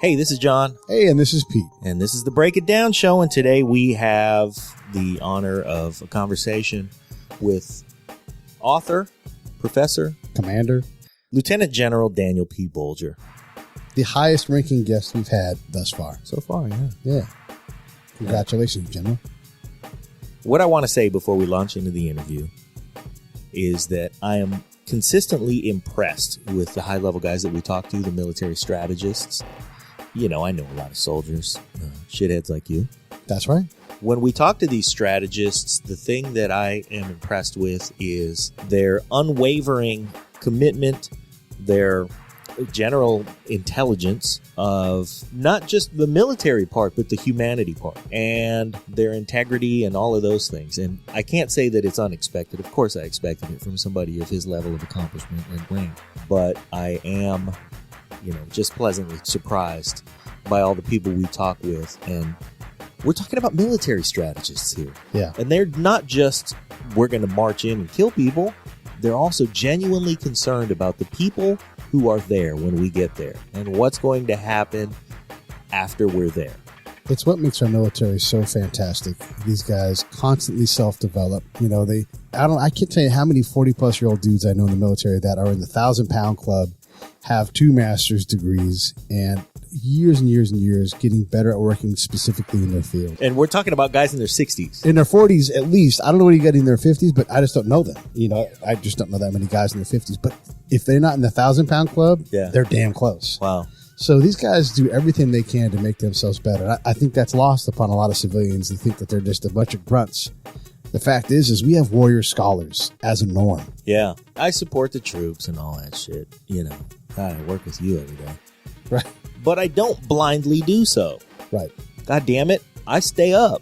Hey, this is John. Hey, and this is Pete. And this is the Break It Down Show. And today we have the honor of a conversation with author, professor, Commander, Lieutenant General Daniel P. Bolger. the highest ranking guest we've had thus far. So far, yeah. Yeah. Congratulations, General. What I want to say before we launch into the interview is that I am consistently impressed with the high-level guys that we talk to, the military strategists. You know, I know a lot of soldiers, shitheads like you. That's right. When we talk to these strategists, the thing that I am impressed with is their unwavering commitment, their general intelligence of not just the military part, but the humanity part, and their integrity and all of those things. And I can't say that it's unexpected. Of course, I expected it from somebody of his level of accomplishment and rank. But I am, just pleasantly surprised by all the people we talk with. And we're talking about military strategists here. Yeah. And they're not just, we're going to march in and kill people. They're also genuinely concerned about the people who are there when we get there and what's going to happen after we're there. It's what makes our military so fantastic. These guys constantly self-develop. I can't tell you how many 40-plus-year-old dudes I know in the military that are in the 1,000-pound club, have 2 master's degrees, and years and years and years getting better at working specifically in their field. And we're talking about guys in their 60s. In their 40s, at least. I don't know what you got in their 50s, but I just don't know them. I just don't know that many guys in their 50s. But if they're not in the 1,000-pound club, they're damn close. Wow. So these guys do everything they can to make themselves better. I think that's lost upon a lot of civilians. They think that they're just a bunch of grunts. The fact is we have warrior scholars as a norm. Yeah. I support the troops and all that shit. I work with you every day. Right. But I don't blindly do so. Right. God damn it. I stay up.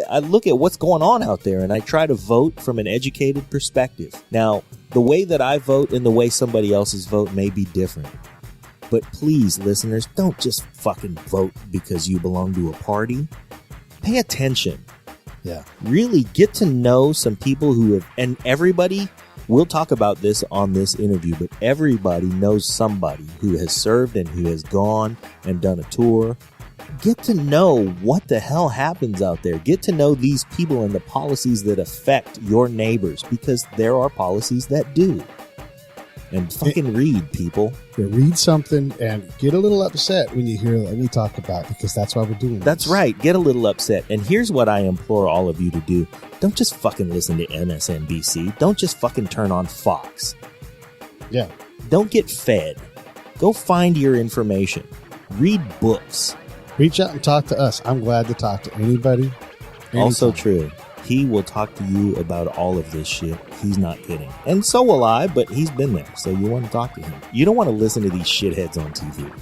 I look at what's going on out there and I try to vote from an educated perspective. Now, the way that I vote and the way somebody else's vote may be different. But please, listeners, don't just fucking vote because you belong to a party. Pay attention. Yeah. Really get to know some people who have, and everybody, we'll talk about this on this interview, but everybody knows somebody who has served and who has gone and done a tour. Get to know what the hell happens out there. Get to know these people and the policies that affect your neighbors, because there are policies that do. And fucking read, people. Read something and get a little upset when you hear what we talk about, because that's why we're doing That's this. right. Get a little upset. And here's what I implore all of you to do. Don't just fucking listen to MSNBC. Don't just fucking turn on Fox. Yeah. Don't get fed. Go find your information. Read books. Reach out and talk to us. I'm glad to talk to anybody. Also anytime. true. He will talk to you about all of this shit. He's not kidding. And so will I, but he's been there, so you want to talk to him. You don't want to listen to these shitheads on TV.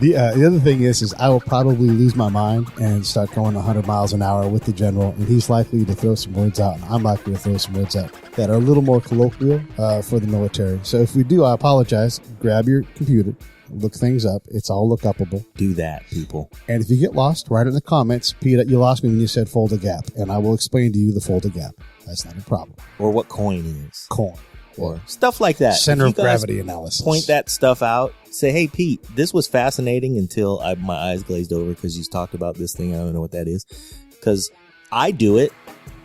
The other thing is I will probably lose my mind and start going 100 miles an hour with the general, and he's likely to throw some words out, and I'm likely to throw some words out that are a little more colloquial for the military. So if we do, I apologize. Grab your computer. Look things up. It's all look upable. Do that, people. And if you get lost, write it in the comments. Pete, you lost me when you said fold a gap, and I will explain to you the fold a gap. That's not a problem. Or what coin is. Coin. Or stuff like that. Center If of you guys gravity analysis. Point that stuff out. Say, hey, Pete, this was fascinating until my eyes glazed over because you talked about this thing. I don't know what that is. Because I do it.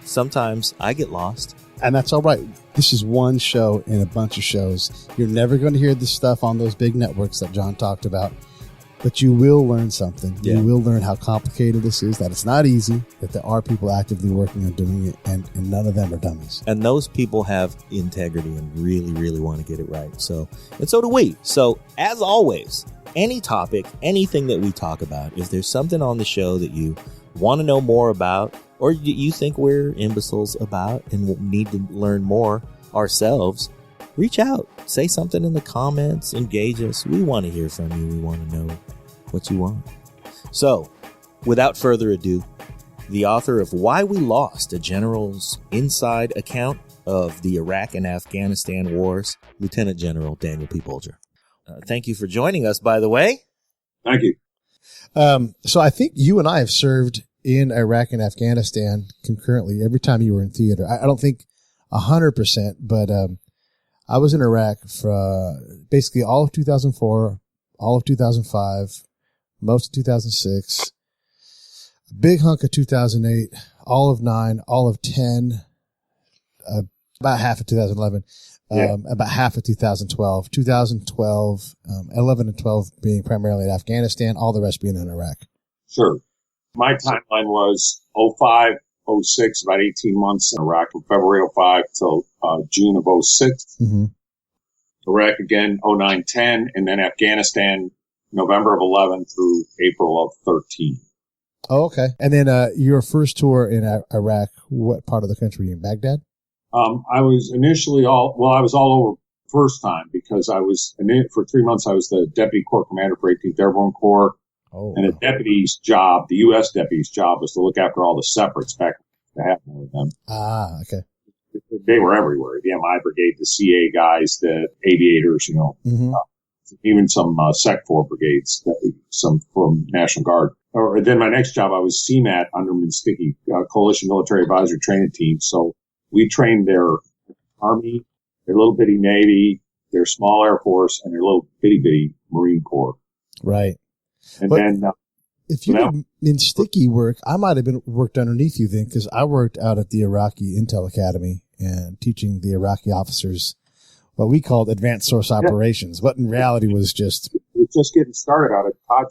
Sometimes I get lost. And that's all right. This is one show in a bunch of shows. You're never going to hear this stuff on those big networks that John talked about. But you will learn something. Yeah. You will learn how complicated this is, that it's not easy, that there are people actively working on doing it, and none of them are dummies. And those people have integrity and really, really want to get it right. And so do we. So, as always, any topic, anything that we talk about, if there's something on the show that you want to know more about, or you think we're imbeciles about and need to learn more ourselves, reach out. Say something in the comments. Engage us. We want to hear from you. We want to know what you want. So, without further ado, the author of Why We Lost, a General's Inside Account of the Iraq and Afghanistan Wars, Lieutenant General Daniel P. Bolger. Thank you for joining us, by the way. Thank you. So I think you and I have served in Iraq and Afghanistan concurrently every time you were in theater. I don't think 100%, but I was in Iraq for basically all of 2004, all of 2005, most of 2006, a big hunk of 2008, all of 9, all of 10, about half of 2011, about half of 2012, 11 and 12 being primarily in Afghanistan, all the rest being in Iraq. Sure. My timeline was 05, 06, about 18 months in Iraq, from February 05 till June of 06. Mm-hmm. Iraq again, 09, 10, and then Afghanistan, November of 11 through April of 13. Oh, okay. And then your first tour in Iraq, what part of the country were you in? Baghdad? I was initially I was all over first time because I was, for 3 months, I was the Deputy Corps Commander for 18th Airborne Corps. Oh, and a deputy's job, the U.S. deputy's job, was to look after all the separates back to happen with them. Ah, okay. They were everywhere. The MI brigade, the CA guys, the aviators, mm-hmm. Even some Sec 4 brigades, some from National Guard. Or then my next job, I was CMAT under Minsticky, Coalition Military Advisory Training Team. So we trained their Army, their little bitty Navy, their small Air Force, and their little bitty Marine Corps. Right. And but then, if you did Minsticky work, I might have been worked underneath you then, because I worked out at the Iraqi Intel Academy and teaching the Iraqi officers what we called advanced source operations. What in reality was just getting started out at Taj.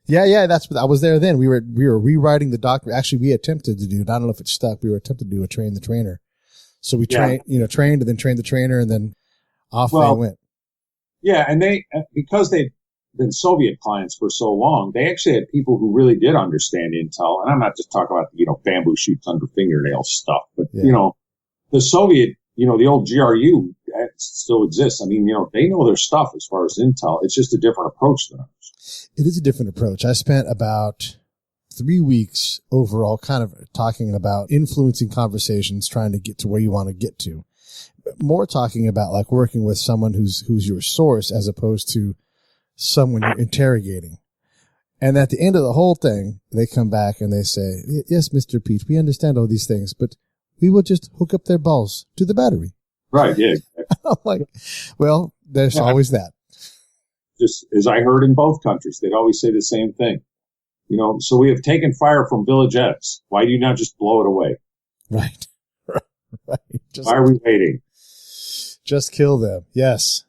Yeah, that's what I was there then. We were rewriting the document. Actually, we attempted to do, I don't know if it stuck. We were attempted to do a train the trainer. So we trained and then trained the trainer, and then off they went. Yeah, and because they've been Soviet clients for so long, they actually had people who really did understand Intel. And I'm not just talking about, bamboo shoots under fingernail stuff, but, the Soviet, the old GRU still exists. I mean, they know their stuff as far as Intel. It's just a different approach than ours. It is a different approach. I spent about 3 weeks overall kind of talking about influencing conversations, trying to get to where you want to get to. More talking about like working with someone who's your source as opposed to someone you're interrogating. And at the end of the whole thing, they come back and they say, yes, Mr. Peach, we understand all these things, but we will just hook up their balls to the battery. Right, yeah. I'm like, well, there's always that. Just as I heard in both countries, they'd always say the same thing. So we have taken fire from Village X. Why do you not just blow it away? Right. Right. Why are we waiting? Just kill them. Yes.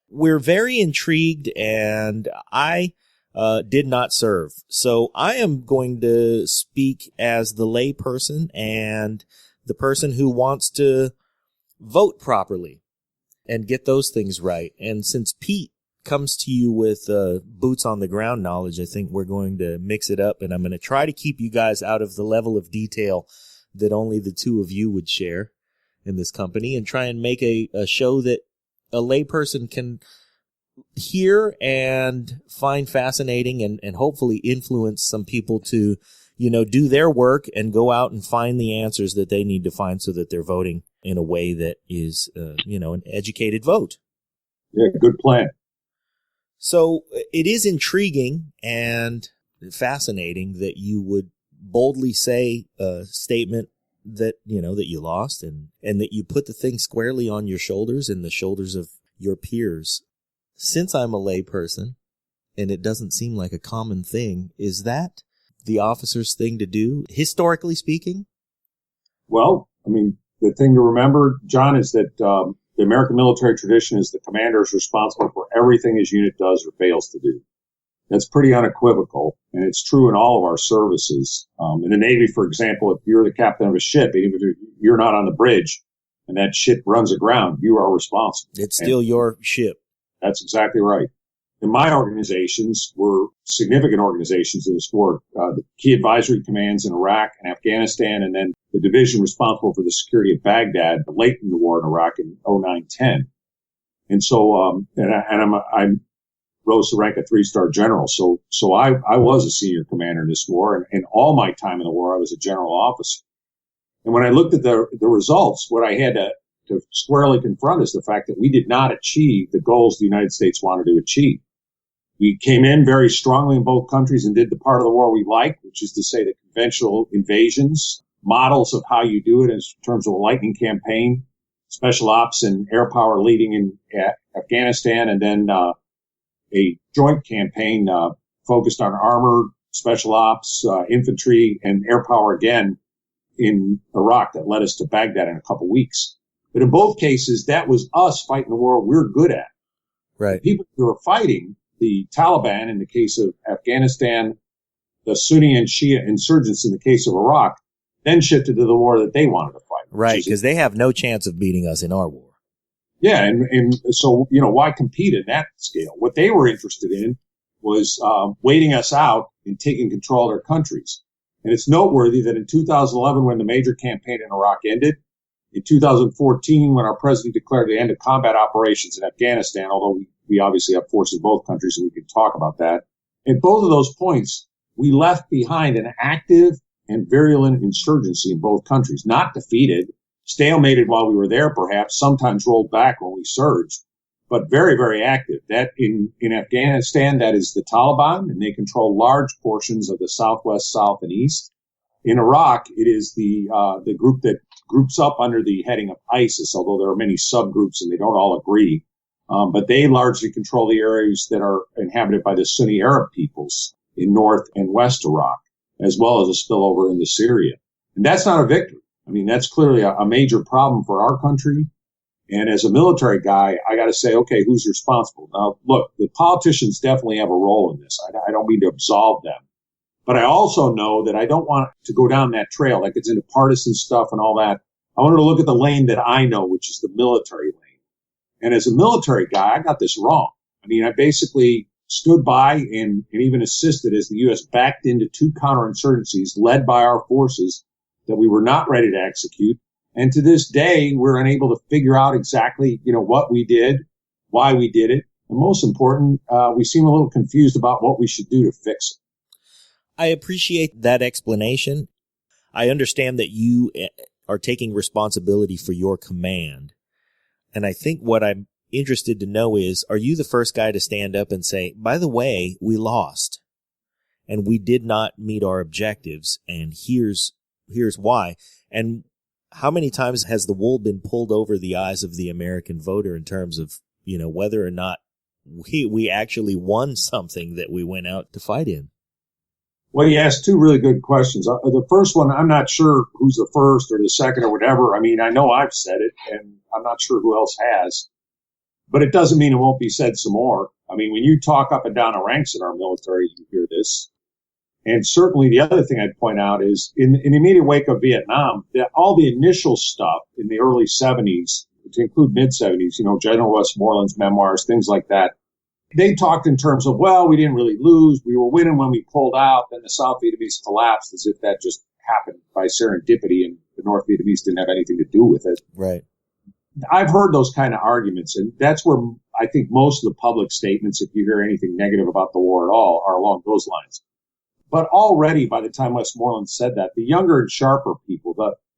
We're very intrigued, and I did not serve. So I am going to speak as the lay person and the person who wants to vote properly and get those things right. And since Pete comes to you with boots on the ground knowledge, I think we're going to mix it up, and I'm going to try to keep you guys out of the level of detail that only the two of you would share in this company, and try and make a show that a layperson can hear and find fascinating, and hopefully influence some people to, do their work and go out and find the answers that they need to find so that they're voting in a way that is, an educated vote. Yeah, good plan. So it is intriguing and fascinating that you would boldly say a statement that, that you lost, and that you put the thing squarely on your shoulders and the shoulders of your peers. Since I'm a lay person, and it doesn't seem like a common thing, is that the officer's thing to do, historically speaking? Well, I mean, the thing to remember, John, is that the American military tradition is the commander is responsible for everything his unit does or fails to do. That's pretty unequivocal, and it's true in all of our services. In the Navy, for example, if you're the captain of a ship, even if you're not on the bridge and that ship runs aground, you are responsible. It's still your ship. That's exactly right. And my organizations were significant organizations in this war. The key advisory commands in Iraq and Afghanistan, and then the division responsible for the security of Baghdad late in the war in Iraq in 09-10. And so, I rose to rank a 3-star general. So I was a senior commander in this war, and all my time in the war, I was a general officer. And when I looked at the results, what I had to squarely confront is the fact that we did not achieve the goals the United States wanted to achieve. We came in very strongly in both countries and did the part of the war we like, which is to say the conventional invasions, models of how you do it in terms of a lightning campaign, special ops and air power leading in Afghanistan, and then a joint campaign focused on armored, special ops, infantry, and air power again in Iraq that led us to Baghdad in a couple weeks. But in both cases, that was us fighting the war we're good at. Right. The people who were fighting, the Taliban in the case of Afghanistan, the Sunni and Shia insurgents in the case of Iraq, then shifted to the war that they wanted to fight. Right, because they have no chance of beating us in our war. Yeah, and so, why compete in that scale? What they were interested in was waiting us out and taking control of their countries. And it's noteworthy that in 2011, when the major campaign in Iraq ended, in 2014, when our president declared the end of combat operations in Afghanistan, although we obviously have forces in both countries and we can talk about that, at both of those points, we left behind an active and virulent insurgency in both countries, not defeated, stalemated while we were there perhaps, sometimes rolled back when we surged, but very, very active. That in Afghanistan, that is the Taliban, and they control large portions of the southwest, south, and east. In Iraq, it is the group that groups up under the heading of ISIS, although there are many subgroups and they don't all agree. But they largely control the areas that are inhabited by the Sunni Arab peoples in North and West Iraq, as well as a spillover into Syria. And that's not a victory. I mean, that's clearly a major problem for our country. And as a military guy, I got to say, okay, who's responsible? Now, look, the politicians definitely have a role in this. I don't mean to absolve them. But I also know that I don't want to go down that trail, like it's into partisan stuff and all that. I wanted to look at the lane that I know, which is the military lane. And as a military guy, I got this wrong. I mean, I basically stood by and even assisted as the U.S. backed into two counterinsurgencies led by our forces that we were not ready to execute. And to this day, we're unable to figure out exactly, what we did, why we did it. And most important, we seem a little confused about what we should do to fix it. I appreciate that explanation. I understand that you are taking responsibility for your command. And I think what I'm interested to know is, are you the first guy to stand up and say, by the way, we lost and we did not meet our objectives, and here's why? And how many times has the wool been pulled over the eyes of the American voter in terms of, whether or not we actually won something that we went out to fight in? Well, you asked two really good questions. The first one, I'm not sure who's the first or the second or whatever. I mean, I know I've said it, and I'm not sure who else has. But it doesn't mean it won't be said some more. I mean, when you talk up and down the ranks in our military, you hear this. And certainly the other thing I'd point out is in the immediate wake of Vietnam, all the initial stuff in the early 70s, to include mid-70s, General Westmoreland's memoirs, things like that, they talked in terms of, well, we didn't really lose. We were winning when we pulled out. Then the South Vietnamese collapsed as if that just happened by serendipity and the North Vietnamese didn't have anything to do with it. Right. I've heard those kind of arguments, and that's where I think most of the public statements, if you hear anything negative about the war at all, are along those lines. But already by the time Westmoreland said that, the younger and sharper people,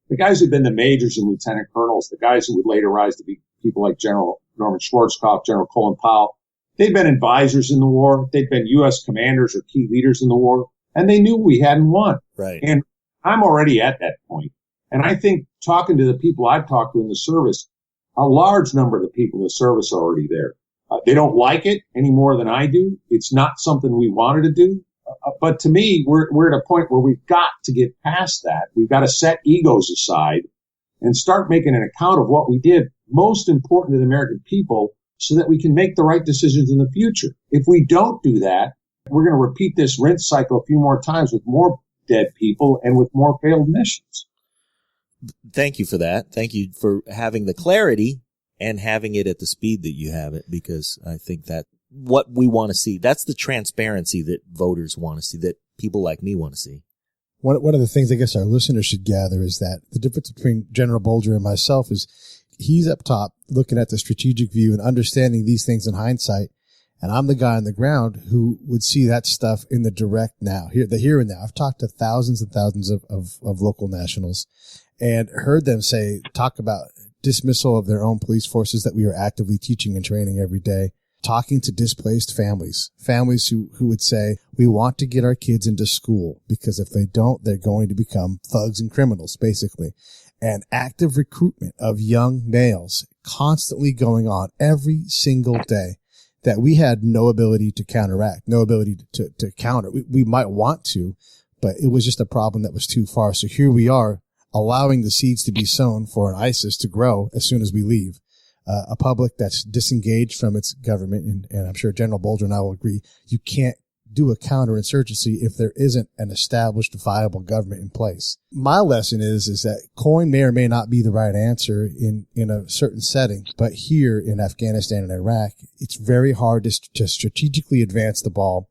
the guys who'd been the majors and lieutenant colonels, the guys who would later rise to be people like General Norman Schwarzkopf, General Colin Powell, they'd been advisors in the war. They'd been U.S. commanders or key leaders in the war, and they knew we hadn't won. Right. And I'm already at that point. And I think talking to the people I've talked to in the service, a large number of the people in the service are already there. They don't like it any more than I do. It's not something we wanted to do. But to me, we're at a point where we've got to get past that. We've got to set egos aside and start making an account of what we did, most important to the American people, so that we can make the right decisions in the future. If we don't do that, we're going to repeat this rinse cycle a few more times with more dead people and with more failed missions. Thank you for that. Thank you for having the clarity and having it at the speed that you have it, because I think that what we want to see, that's the transparency that voters want to see, that people like me want to see. One of the things I guess our listeners should gather is that the difference between General Bolger and myself is he's up top looking at the strategic view and understanding these things in hindsight. And I'm the guy on the ground who would see that stuff in the direct now, the here and now. I've talked to thousands and thousands of local nationals and heard them talk about dismissal of their own police forces that we are actively teaching and training every day, talking to displaced families who would say, we want to get our kids into school because if they don't, they're going to become thugs and criminals, basically. And active recruitment of young males constantly going on every single day. that we had no ability to counteract, no ability to counter. We might want to, but it was just a problem that was too far. So here we are, allowing the seeds to be sown for an ISIS to grow as soon as we leave. A public that's disengaged from its government, and I'm sure General Bolger and I will agree, you can't do a counterinsurgency if there isn't an established, viable government in place. My lesson is that coin may or may not be the right answer in a certain setting, but here in Afghanistan and Iraq, it's very hard to strategically advance the ball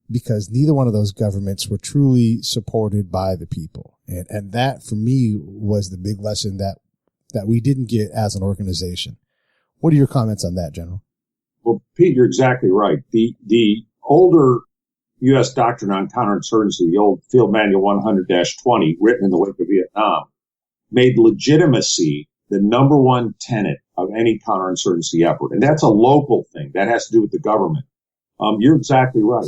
because neither one of those governments were truly supported by the people. And that, for me, was the big lesson that we didn't get as an organization. What are your comments on that, General? Well, Pete, you're exactly right. The older U.S. doctrine on counterinsurgency, the old Field Manual 100-20, written in the wake of Vietnam, made legitimacy the number one tenet of any counterinsurgency effort. And that's a local thing. That has to do with the government. You're exactly right.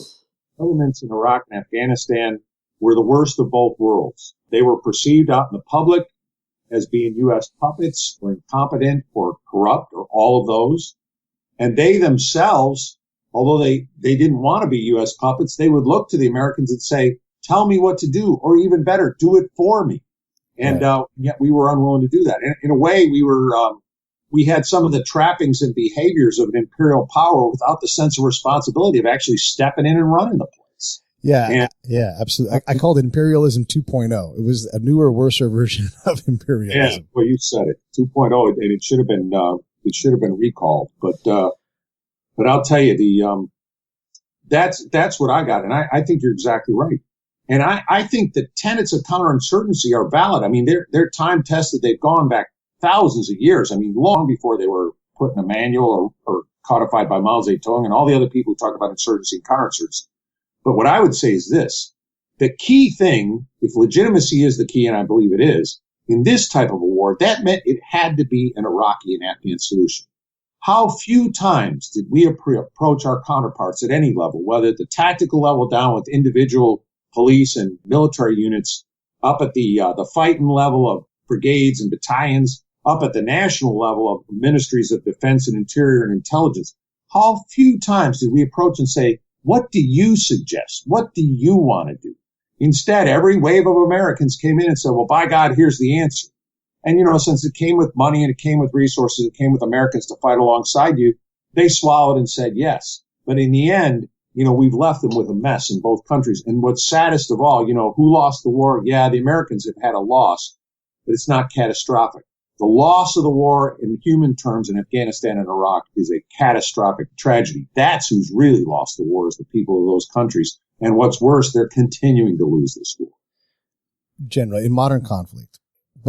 Governments in Iraq and Afghanistan were the worst of both worlds. They were perceived out in the public as being U.S. puppets or incompetent or corrupt or all of those. And they themselves, although they didn't want to be U.S. puppets, they would look to the Americans and say, tell me what to do, or even better, do it for me. And yet we were unwilling to do that. In a way, we had some of the trappings and behaviors of an imperial power without the sense of responsibility of actually stepping in and running the place. Yeah, absolutely. I called it imperialism 2.0. It was a newer, worser version of imperialism. Yeah, well, you said it, 2.0, and it should have been recalled. But I'll tell you, that's what I got. And I think you're exactly right. And I think the tenets of counterinsurgency are valid. I mean, they're time tested. They've gone back thousands of years. I mean, long before they were put in a manual or codified by Mao Zedong and all the other people who talk about insurgency and counterinsurgency. But what I would say is this: the key thing, if legitimacy is the key, and I believe it is, in this type of a war, that meant it had to be an Iraqi and Afghan solution. How few times did we approach our counterparts at any level, whether at the tactical level down with individual police and military units, up at the fighting level of brigades and battalions, up at the national level of ministries of defense and interior and intelligence? How few times did we approach and say, what do you suggest? What do you want to do? Instead, every wave of Americans came in and said, well, by God, here's the answer. And, since it came with money and it came with resources, it came with Americans to fight alongside you, they swallowed and said yes. But in the end, we've left them with a mess in both countries. And what's saddest of all, who lost the war? Yeah, the Americans have had a loss, but it's not catastrophic. The loss of the war in human terms in Afghanistan and Iraq is a catastrophic tragedy. That's who's really lost the war, is the people of those countries. And what's worse, they're continuing to lose this war. Generally, in modern conflict,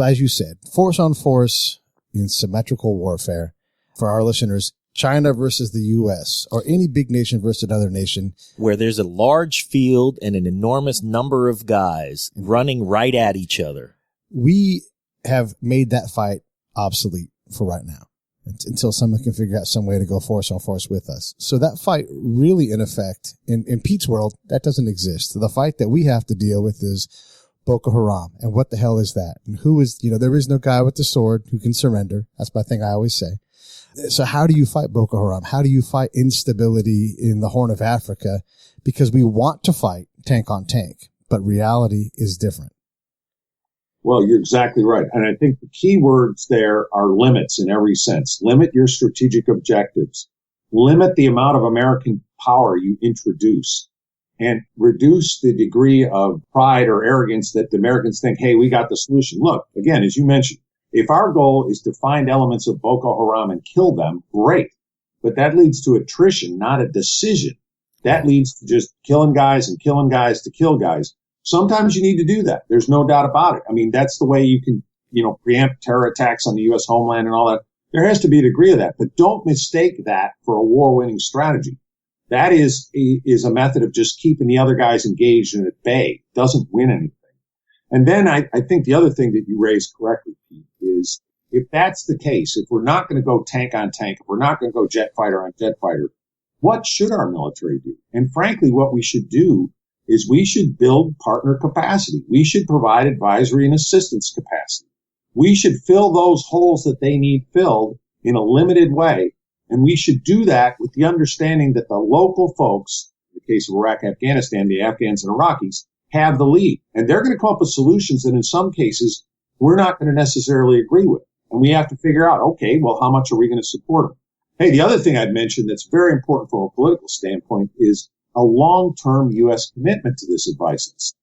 as you said, force on force in symmetrical warfare, for our listeners, China versus the U.S. or any big nation versus another nation, where there's a large field and an enormous number of guys running right at each other. We have made that fight obsolete for right now until someone can figure out some way to go force on force with us. So that fight really, in effect, in Pete's world, that doesn't exist. The fight that we have to deal with is Boko Haram. And what the hell is that? And who is, there is no guy with the sword who can surrender. That's my thing I always say. So how do you fight Boko Haram? How do you fight instability in the Horn of Africa? Because we want to fight tank on tank, but reality is different. Well, you're exactly right. And I think the key words there are limits in every sense. Limit your strategic objectives. Limit the amount of American power you introduce. And reduce the degree of pride or arrogance that the Americans think, hey, we got the solution. Look, again, as you mentioned, if our goal is to find elements of Boko Haram and kill them, great. But that leads to attrition, not a decision. That leads to just killing guys and killing guys to kill guys. Sometimes you need to do that. There's no doubt about it. I mean, that's the way you can, preempt terror attacks on the U.S. homeland and all that. There has to be a degree of that. But don't mistake that for a war-winning strategy. That is a method of just keeping the other guys engaged and at bay. It doesn't win anything. And then I think the other thing that you raised correctly, Pete, is if that's the case, if we're not going to go tank on tank, if we're not going to go jet fighter on jet fighter, what should our military do? And frankly, what we should do is we should build partner capacity. We should provide advisory and assistance capacity. We should fill those holes that they need filled in a limited way And we should do that with the understanding that the local folks, in the case of Iraq and Afghanistan, the Afghans and Iraqis, have the lead. And they're going to come up with solutions that in some cases we're not going to necessarily agree with. And we have to figure out, okay, well, how much are we going to support them? Hey, the other thing I'd mention that's very important from a political standpoint is a long-term U.S. commitment to this advice.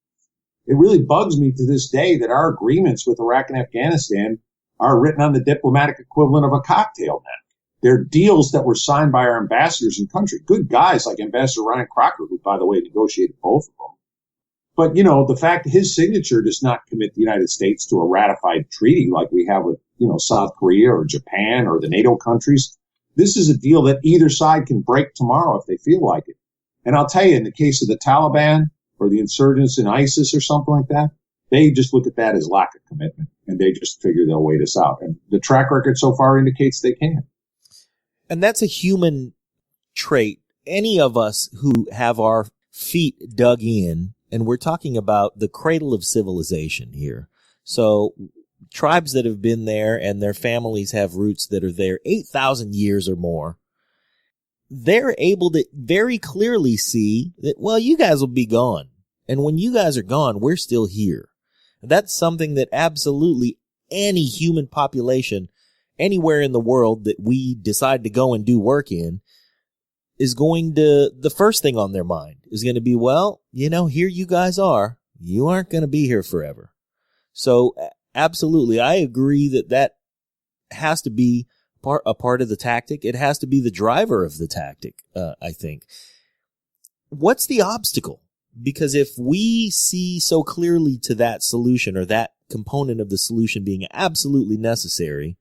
It really bugs me to this day that our agreements with Iraq and Afghanistan are written on the diplomatic equivalent of a cocktail neck. They're deals that were signed by our ambassadors in country. Good guys like Ambassador Ryan Crocker, who, by the way, negotiated both of them. But, the fact that his signature does not commit the United States to a ratified treaty like we have with, South Korea or Japan or the NATO countries, this is a deal that either side can break tomorrow if they feel like it. And I'll tell you, in the case of the Taliban or the insurgents in ISIS or something like that, they just look at that as lack of commitment, and they just figure they'll wait us out. And the track record so far indicates they can. And that's a human trait. Any of us who have our feet dug in, and we're talking about the cradle of civilization here. So tribes that have been there and their families have roots that are there 8,000 years or more, they're able to very clearly see that, well, you guys will be gone. And when you guys are gone, we're still here. That's something that absolutely any human population anywhere in the world that we decide to go and do work in is going to, the first thing on their mind is going to be, well, here you guys are. You aren't going to be here forever. So absolutely, I agree that has to be a part of the tactic. It has to be the driver of the tactic, I think. What's the obstacle? Because if we see so clearly to that solution or that component of the solution being absolutely necessary,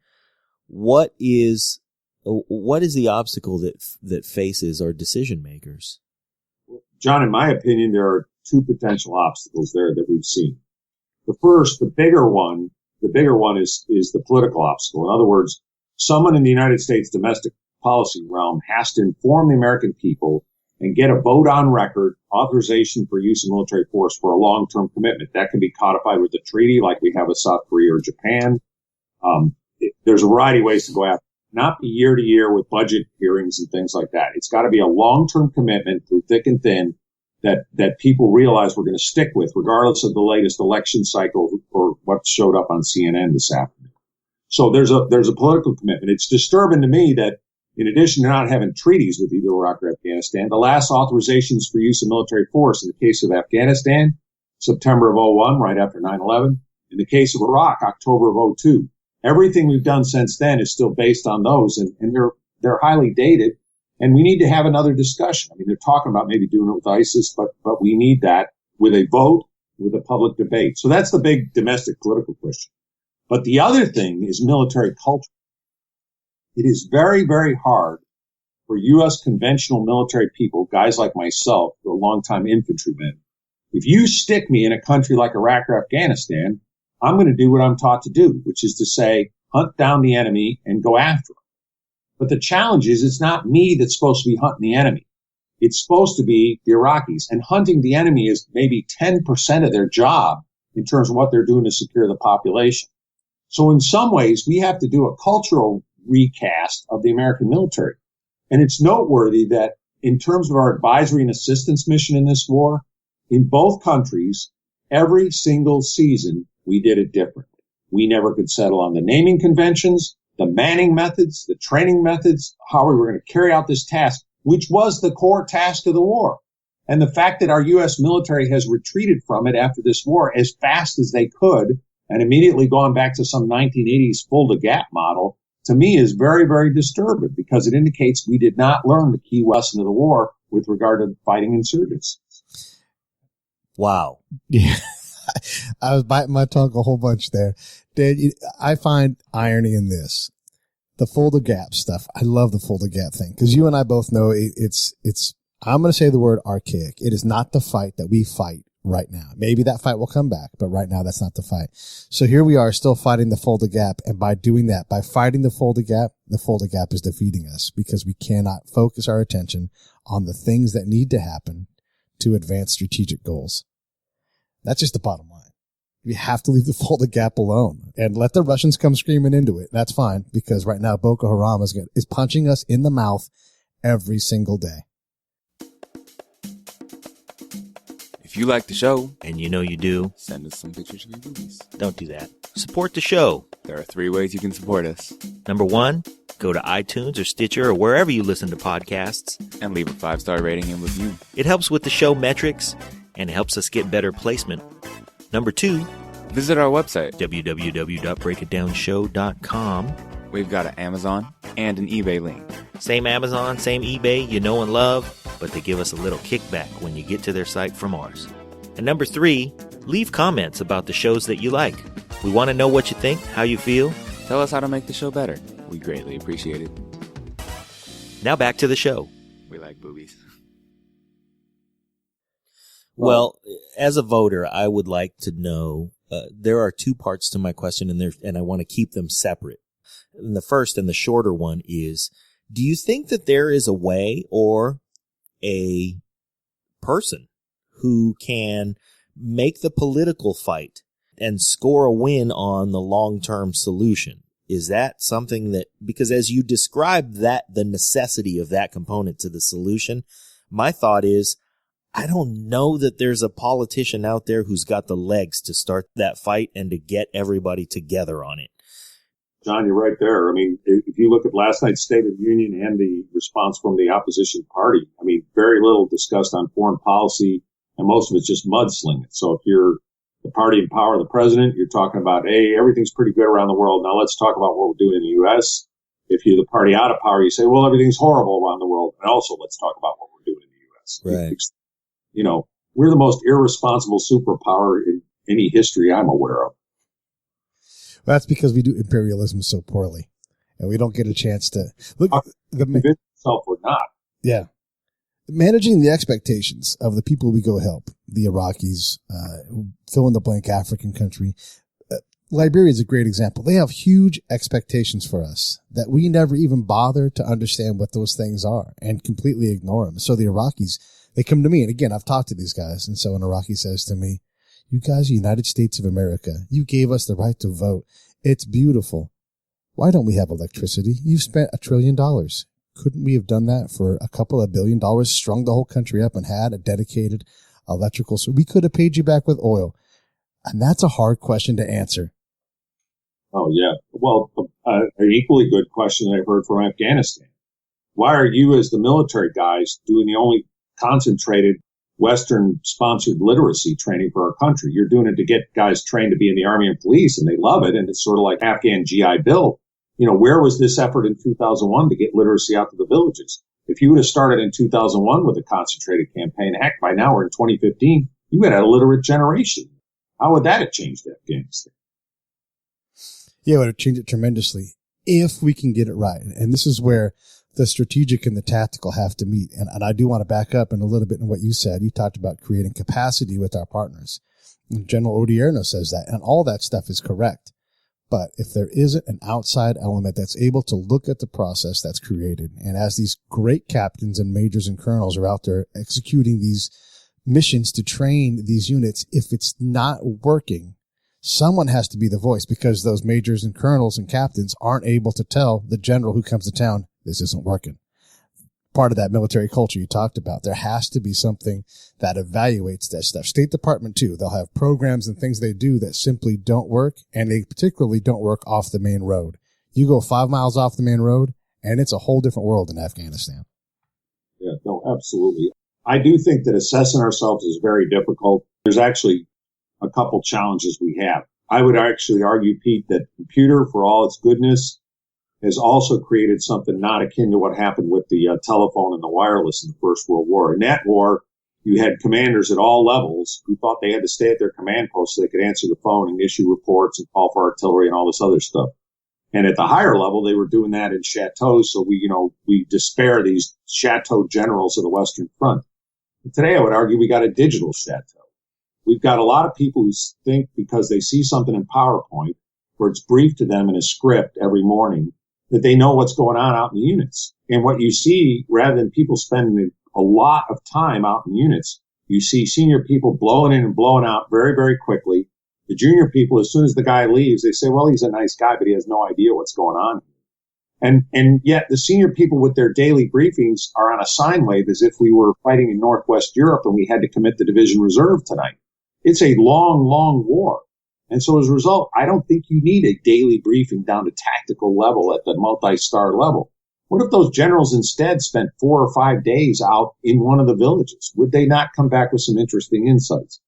what is the obstacle that faces our decision makers? John, in my opinion, there are two potential obstacles there that we've seen. The first, the bigger one is the political obstacle. In other words, someone in the United States domestic policy realm has to inform the American people and get a vote on record authorization for use of military force for a long-term commitment. That can be codified with a treaty like we have with South Korea or Japan. There's a variety of ways to go after it. Not be year to year with budget hearings and things like that. It's got to be a long-term commitment through thick and thin that people realize we're going to stick with, regardless of the latest election cycle or what showed up on CNN this afternoon. So there's a political commitment. It's disturbing to me that in addition to not having treaties with either Iraq or Afghanistan, the last authorizations for use of military force in the case of Afghanistan, September of 2001, right after 9/11. In the case of Iraq, October of 2002. Everything we've done since then is still based on those, and they're highly dated. And we need to have another discussion. I mean, they're talking about maybe doing it with ISIS, but we need that with a vote, with a public debate. So that's the big domestic political question. But the other thing is military culture. It is very, very hard for U.S. conventional military people, guys like myself, who are longtime infantrymen. If you stick me in a country like Iraq or Afghanistan, I'm going to do what I'm taught to do, which is to say, hunt down the enemy and go after him. But the challenge is it's not me that's supposed to be hunting the enemy. It's supposed to be the Iraqis. And hunting the enemy is maybe 10% of their job in terms of what they're doing to secure the population. So in some ways, we have to do a cultural recast of the American military. And it's noteworthy that in terms of our advisory and assistance mission in this war, in both countries, every single season, we did it differently. We never could settle on the naming conventions, the manning methods, the training methods, how we were going to carry out this task, which was the core task of the war. And the fact that our U.S. military has retreated from it after this war as fast as they could and immediately gone back to some 1980s full-to-gap model, to me is very, very disturbing because it indicates we did not learn the key lesson of the war with regard to fighting insurgents. Wow. Yeah. I was biting my tongue a whole bunch there. Dad, I find irony in this. The full-to-gap stuff. I love the full-to-gap thing because you and I both know it's, I'm going to say the word archaic. It is not the fight that we fight right now. Maybe that fight will come back, but right now that's not the fight. So here we are still fighting the fold-to-gap. And by doing that, by fighting the fold-to-gap is defeating us because we cannot focus our attention on the things that need to happen to advance strategic goals. That's just the bottom line. We have to leave the Fulda Gap alone and let the Russians come screaming into it. That's fine, because right now Boko Haram is punching us in the mouth every single day. If you like the show, and you know you do, send us some pictures of your boobies. Don't do that. Support the show. There are 3 ways you can support us. Number 1, go to iTunes or Stitcher or wherever you listen to podcasts. And leave a 5-star rating and review. It helps with the show metrics and helps us get better placement. Number 2, visit our website, www.breakitdownshow.com. We've got an Amazon and an eBay link. Same Amazon, same eBay, you know and love, but they give us a little kickback when you get to their site from ours. And number 3, leave comments about the shows that you like. We want to know what you think, how you feel. Tell us how to make the show better. We greatly appreciate it. Now back to the show. We like boobies. Well, as a voter, I would like to know, there are 2 parts to my question, and I want to keep them separate. And the first and the shorter one is, do you think that there is a way or a person who can make the political fight and score a win on the long-term solution? Is that something that, because as you describe that, the necessity of that component to the solution, my thought is, I don't know that there's a politician out there who's got the legs to start that fight and to get everybody together on it. John, you're right there. I mean, if you look at last night's State of the Union and the response from the opposition party, I mean, very little discussed on foreign policy, and most of it's just mudslinging. So if you're the party in power, the president, you're talking about, hey, everything's pretty good around the world. Now let's talk about what we're doing in the U.S. If you're the party out of power, you say, well, everything's horrible around the world. And also let's talk about what we're doing in the U.S. Right. You know, we're the most irresponsible superpower in any history I'm aware of. Well, that's because we do imperialism so poorly, and we don't get a chance to look. Convince yourself we're not. Yeah, managing the expectations of the people we go help, the Iraqis, fill in the blank African country. Liberia is a great example. They have huge expectations for us that we never even bother to understand what those things are and completely ignore them. So the Iraqis, they come to me, and again, I've talked to these guys, and so an Iraqi says to me, you guys are United States of America. You gave us the right to vote. It's beautiful. Why don't we have electricity? You've spent $1 trillion. Couldn't we have done that for a couple of $1 billion, strung the whole country up and had a dedicated electrical? So we could have paid you back with oil. And that's a hard question to answer. Oh, yeah. Well, an equally good question that I've heard from Afghanistan. Why are you, as the military guys, doing the only concentrated Western-sponsored literacy training for our country? You're doing it to get guys trained to be in the Army and police, and they love it, and it's sort of like Afghan GI Bill. You know, where was this effort in 2001 to get literacy out to the villages? If you would have started in 2001 with a concentrated campaign, heck, by now we're in 2015, you would have had a literate generation. How would that have changed Afghanistan? Yeah, it would have changed it tremendously if we can get it right. And this is where the strategic and the tactical have to meet. And I do want to back up in a little bit in what you said. You talked about creating capacity with our partners. And General Odierno says that, and all that stuff is correct. But if there isn't an outside element that's able to look at the process that's created, and as these great captains and majors and colonels are out there executing these missions to train these units, if it's not working, someone has to be the voice, because those majors and colonels and captains aren't able to tell the general who comes to town, this isn't working. Part of that military culture you talked about, there has to be something that evaluates that stuff. State Department too, they'll have programs and things they do that simply don't work, and they particularly don't work off the main road. You go 5 miles off the main road, and it's a whole different world in Afghanistan. Yeah, no, absolutely. I do think that assessing ourselves is very difficult. There's actually a couple challenges we have. I would actually argue, Pete, that computer, for all its goodness, has also created something not akin to what happened with the telephone and the wireless in the First World War. In that war, you had commanders at all levels who thought they had to stay at their command post so they could answer the phone and issue reports and call for artillery and all this other stuff. And at the higher level, they were doing that in chateaus. So we despair these chateau generals of the Western Front. But today, I would argue we got a digital chateau. We've got a lot of people who think because they see something in PowerPoint where it's briefed to them in a script every morning that they know what's going on out in the units. And what you see, rather than people spending a lot of time out in units, you see senior people blowing in and blowing out very, very quickly. The junior people, as soon as the guy leaves, they say, well, he's a nice guy, but he has no idea what's going on. And yet the senior people with their daily briefings are on a sine wave as if we were fighting in Northwest Europe and we had to commit the division reserve tonight. It's a long, long war. And so as a result, I don't think you need a daily briefing down to tactical level at the multi-star level. What if those generals instead spent 4 or 5 days out in one of the villages? Would they not come back with some interesting insights?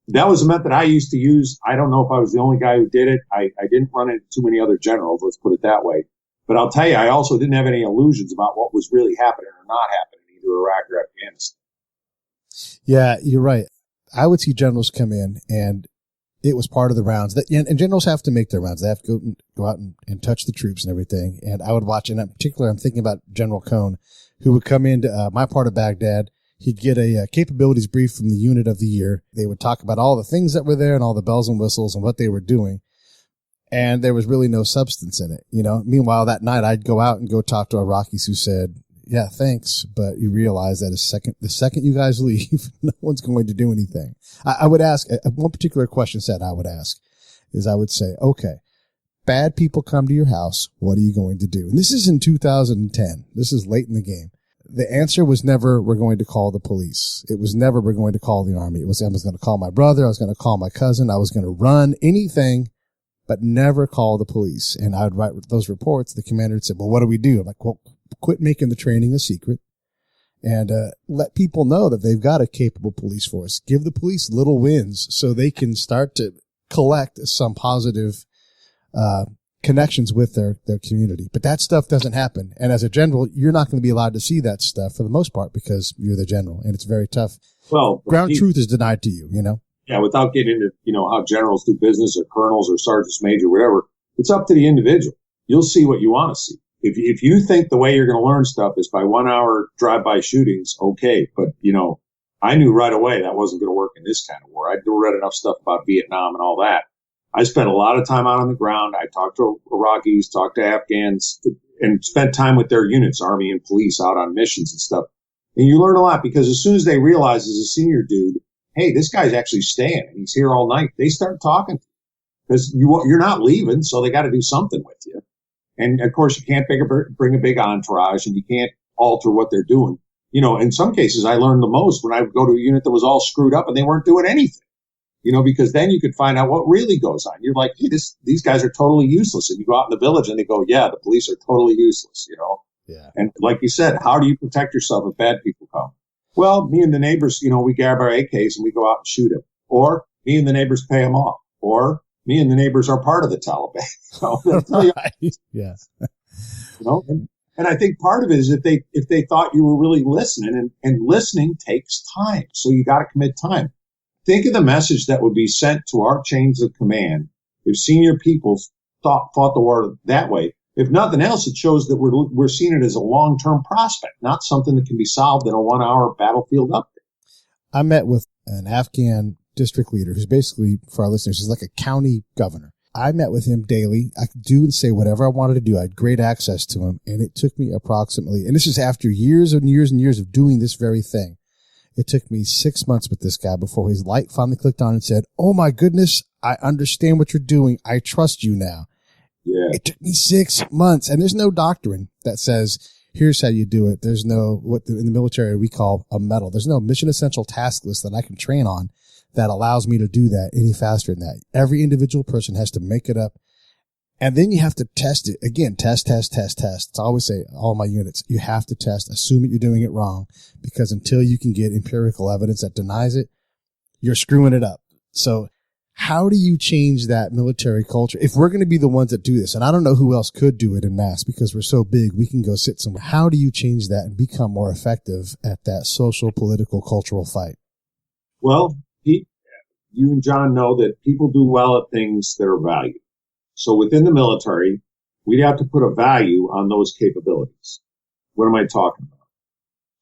That was a method I used to use. I don't know if I was the only guy who did it. I didn't run into too many other generals, let's put it that way. But I'll tell you, I also didn't have any illusions about what was really happening or not happening in either Iraq or Afghanistan. Yeah, you're right. I would see generals come in, and it was part of the rounds. And generals have to make their rounds. They have to go out and touch the troops and everything. And I would watch, and in particular, I'm thinking about General Cone, who would come into my part of Baghdad. He'd get a capabilities brief from the unit of the year. They would talk about all the things that were there and all the bells and whistles and what they were doing. And there was really no substance in it, you know. Meanwhile, that night I'd go out and go talk to Iraqis who said, yeah, thanks. But you realize that the second you guys leave, no one's going to do anything. I would ask one particular question I would say, okay, bad people come to your house. What are you going to do? And this is in 2010. This is late in the game. The answer was never, we're going to call the police. It was never, we're going to call the army. It was, I was going to call my brother. I was going to call my cousin. I was going to run anything, but never call the police. And I'd write those reports. The commander would say, well, what do we do? I'm like, well, quit making the training a secret and let people know that they've got a capable police force. Give the police little wins so they can start to collect some positive connections with their community. But that stuff doesn't happen. And as a general, you're not going to be allowed to see that stuff for the most part because you're the general, and it's very tough. Well, ground truth is denied to you, you know? Yeah, without getting into, how generals do business or colonels or sergeants major, whatever, it's up to the individual. You'll see what you want to see. If you think the way you're going to learn stuff is by 1 hour drive-by shootings, okay. But, I knew right away that wasn't going to work in this kind of war. I'd read enough stuff about Vietnam and all that. I spent a lot of time out on the ground. I talked to Iraqis, talked to Afghans, and spent time with their units, Army and police, out on missions and stuff. And you learn a lot because as soon as they realize as a senior dude, hey, this guy's actually staying and he's here all night, they start talking to you because you're not leaving, so they got to do something with you. And of course, you can't bring a big entourage, and you can't alter what they're doing. In some cases, I learned the most when I would go to a unit that was all screwed up and they weren't doing anything. Because then you could find out what really goes on. You're like, hey, these guys are totally useless. And you go out in the village and they go, yeah, the police are totally useless, Yeah. And like you said, how do you protect yourself if bad people come? Well, me and the neighbors, we grab our AKs and we go out and shoot them. Or me and the neighbors pay them off. Or me and the neighbors are part of the Taliban. So right. Yeah. And I think part of it is if they thought you were really listening, and listening takes time. So you got to commit time. Think of the message that would be sent to our chains of command if senior people fought the war that way. If nothing else, it shows that we're seeing it as a long-term prospect, not something that can be solved in a 1 hour battlefield update. I met with an Afghan district leader who's basically, for our listeners, is like a county governor. I met with him daily. I could do and say whatever I wanted to do. I had great access to him, and it took me approximately, and this is after years and years and years of doing this very thing. It took me 6 months with this guy before his light finally clicked on and said, oh my goodness, I understand what you're doing. I trust you now. Yeah. It took me 6 months, and there's no doctrine that says, here's how you do it. There's no, in the military we call a medal. There's no mission essential task list that I can train on that allows me to do that any faster than that. Every individual person has to make it up. And then you have to test it. Again, test. It's always say, all my units, you have to test. Assume that you're doing it wrong, because until you can get empirical evidence that denies it, you're screwing it up. So how do you change that military culture? If we're going to be the ones that do this, and I don't know who else could do it en masse because we're so big, we can go sit somewhere. How do you change that and become more effective at that social, political, cultural fight? Well, Pete, you and John know that people do well at things that are valued. So within the military, we'd have to put a value on those capabilities. What am I talking about?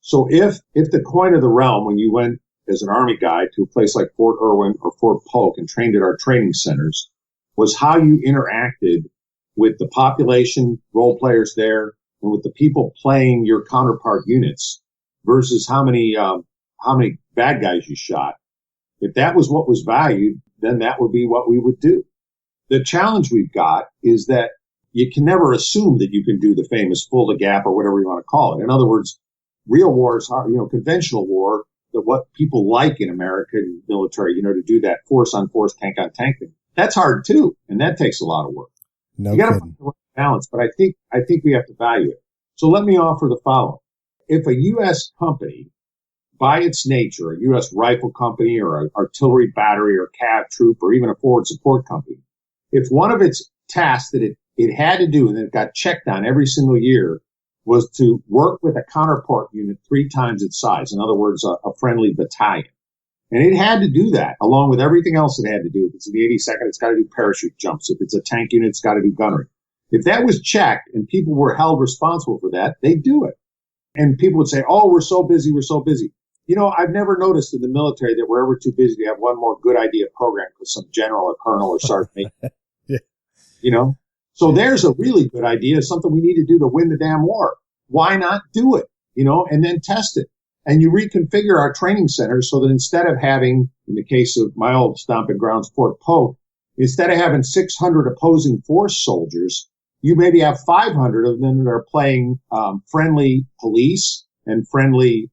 So if the coin of the realm, when you went as an Army guy to a place like Fort Irwin or Fort Polk and trained at our training centers, was how you interacted with the population, role players there, and with the people playing your counterpart units versus how many bad guys you shot. If that was what was valued, then that would be what we would do. The challenge we've got is that you can never assume that you can do the famous full the gap or whatever you want to call it. In other words, real wars are, conventional war, what people like in American military, to do that force on force, tank on tank thing. That's hard too. And that takes a lot of work. No you got to kidding. find the right balance, but I think we have to value it. So let me offer the following. If a U.S. company, by its nature, a U.S. rifle company or an artillery battery or cav troop or even a forward support company, if one of its tasks that it had to do and it got checked on every single year was to work with a counterpart unit 3 times its size, in other words, a friendly battalion. And it had to do that along with everything else it had to do. If it's in the 82nd, it's got to do parachute jumps. If it's a tank unit, it's got to do gunnery. If that was checked and people were held responsible for that, they'd do it. And people would say, oh, we're so busy, we're so busy. I've never noticed in the military that we're ever too busy to have one more good idea program because some general or colonel or sergeant yeah. So there's a really good idea, something we need to do to win the damn war. Why not do it, and then test it? And you reconfigure our training centers so that instead of having, in the case of my old stomping grounds, Fort Polk, instead of having 600 opposing force soldiers, you maybe have 500 of them that are playing friendly police and friendly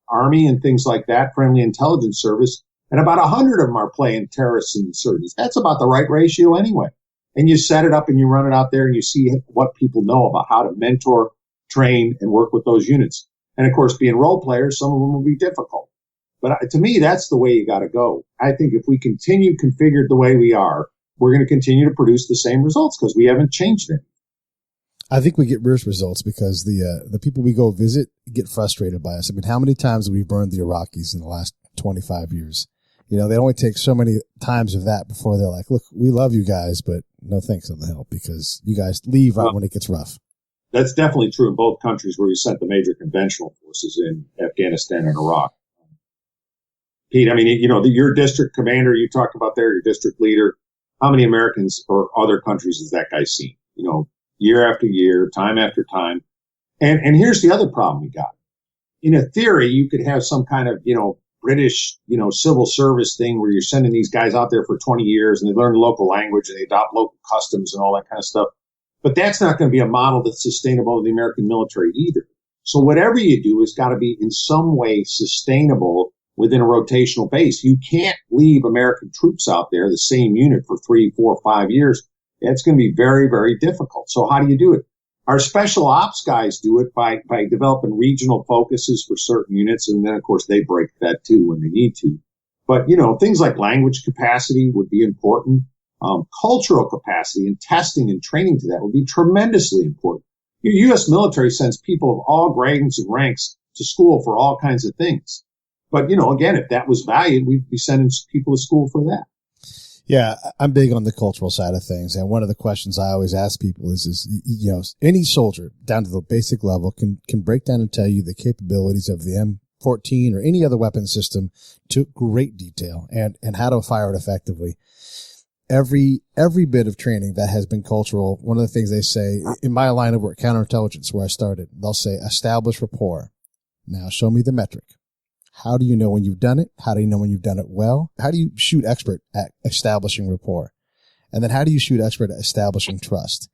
army and things like that, friendly intelligence service, and about 100 of them are playing terrorists and insurgents. That's about the right ratio anyway. And you set it up and you run it out there and you see what people know about how to mentor, train, and work with those units. And of course, being role players, some of them will be difficult. But to me, that's the way you got to go. I think if we continue configured the way we are, we're going to continue to produce the same results because we haven't changed it. I think we get worse results because the people we go visit get frustrated by us. I mean, how many times have we burned the Iraqis in the last 25 years? They only take so many times of that before they're like, look, we love you guys, but no thanks on the help because you guys leave right when it gets rough. That's definitely true in both countries where we sent the major conventional forces in Afghanistan and Iraq. Pete, I mean, your district commander you talked about there, your district leader, how many Americans or other countries has that guy seen? Year after year, time after time. And here's the other problem we got. In a theory, you could have some kind of, British, civil service thing where you're sending these guys out there for 20 years and they learn the local language and they adopt local customs and all that kind of stuff. But that's not going to be a model that's sustainable in the American military either. So whatever you do has got to be in some way sustainable within a rotational base. You can't leave American troops out there, the same unit for 3, 4, 5 years. That's going to be very, very difficult. So how do you do it? Our special ops guys do it by developing regional focuses for certain units. And then, of course, they break that too when they need to. But, things like language capacity would be important. Cultural capacity and testing and training to that would be tremendously important. Your U.S. military sends people of all grades and ranks to school for all kinds of things. But, again, if that was valued, we'd be sending people to school for that. Yeah, I'm big on the cultural side of things. And one of the questions I always ask people is any soldier down to the basic level can break down and tell you the capabilities of the M14 or any other weapon system to great detail and how to fire it effectively. Every bit of training that has been cultural, one of the things they say in my line of work, counterintelligence, where I started, they'll say, establish rapport. Now show me the metric. How do you know when you've done it? How do you know when you've done it well? How do you shoot expert at establishing rapport? And then how do you shoot expert at establishing trust?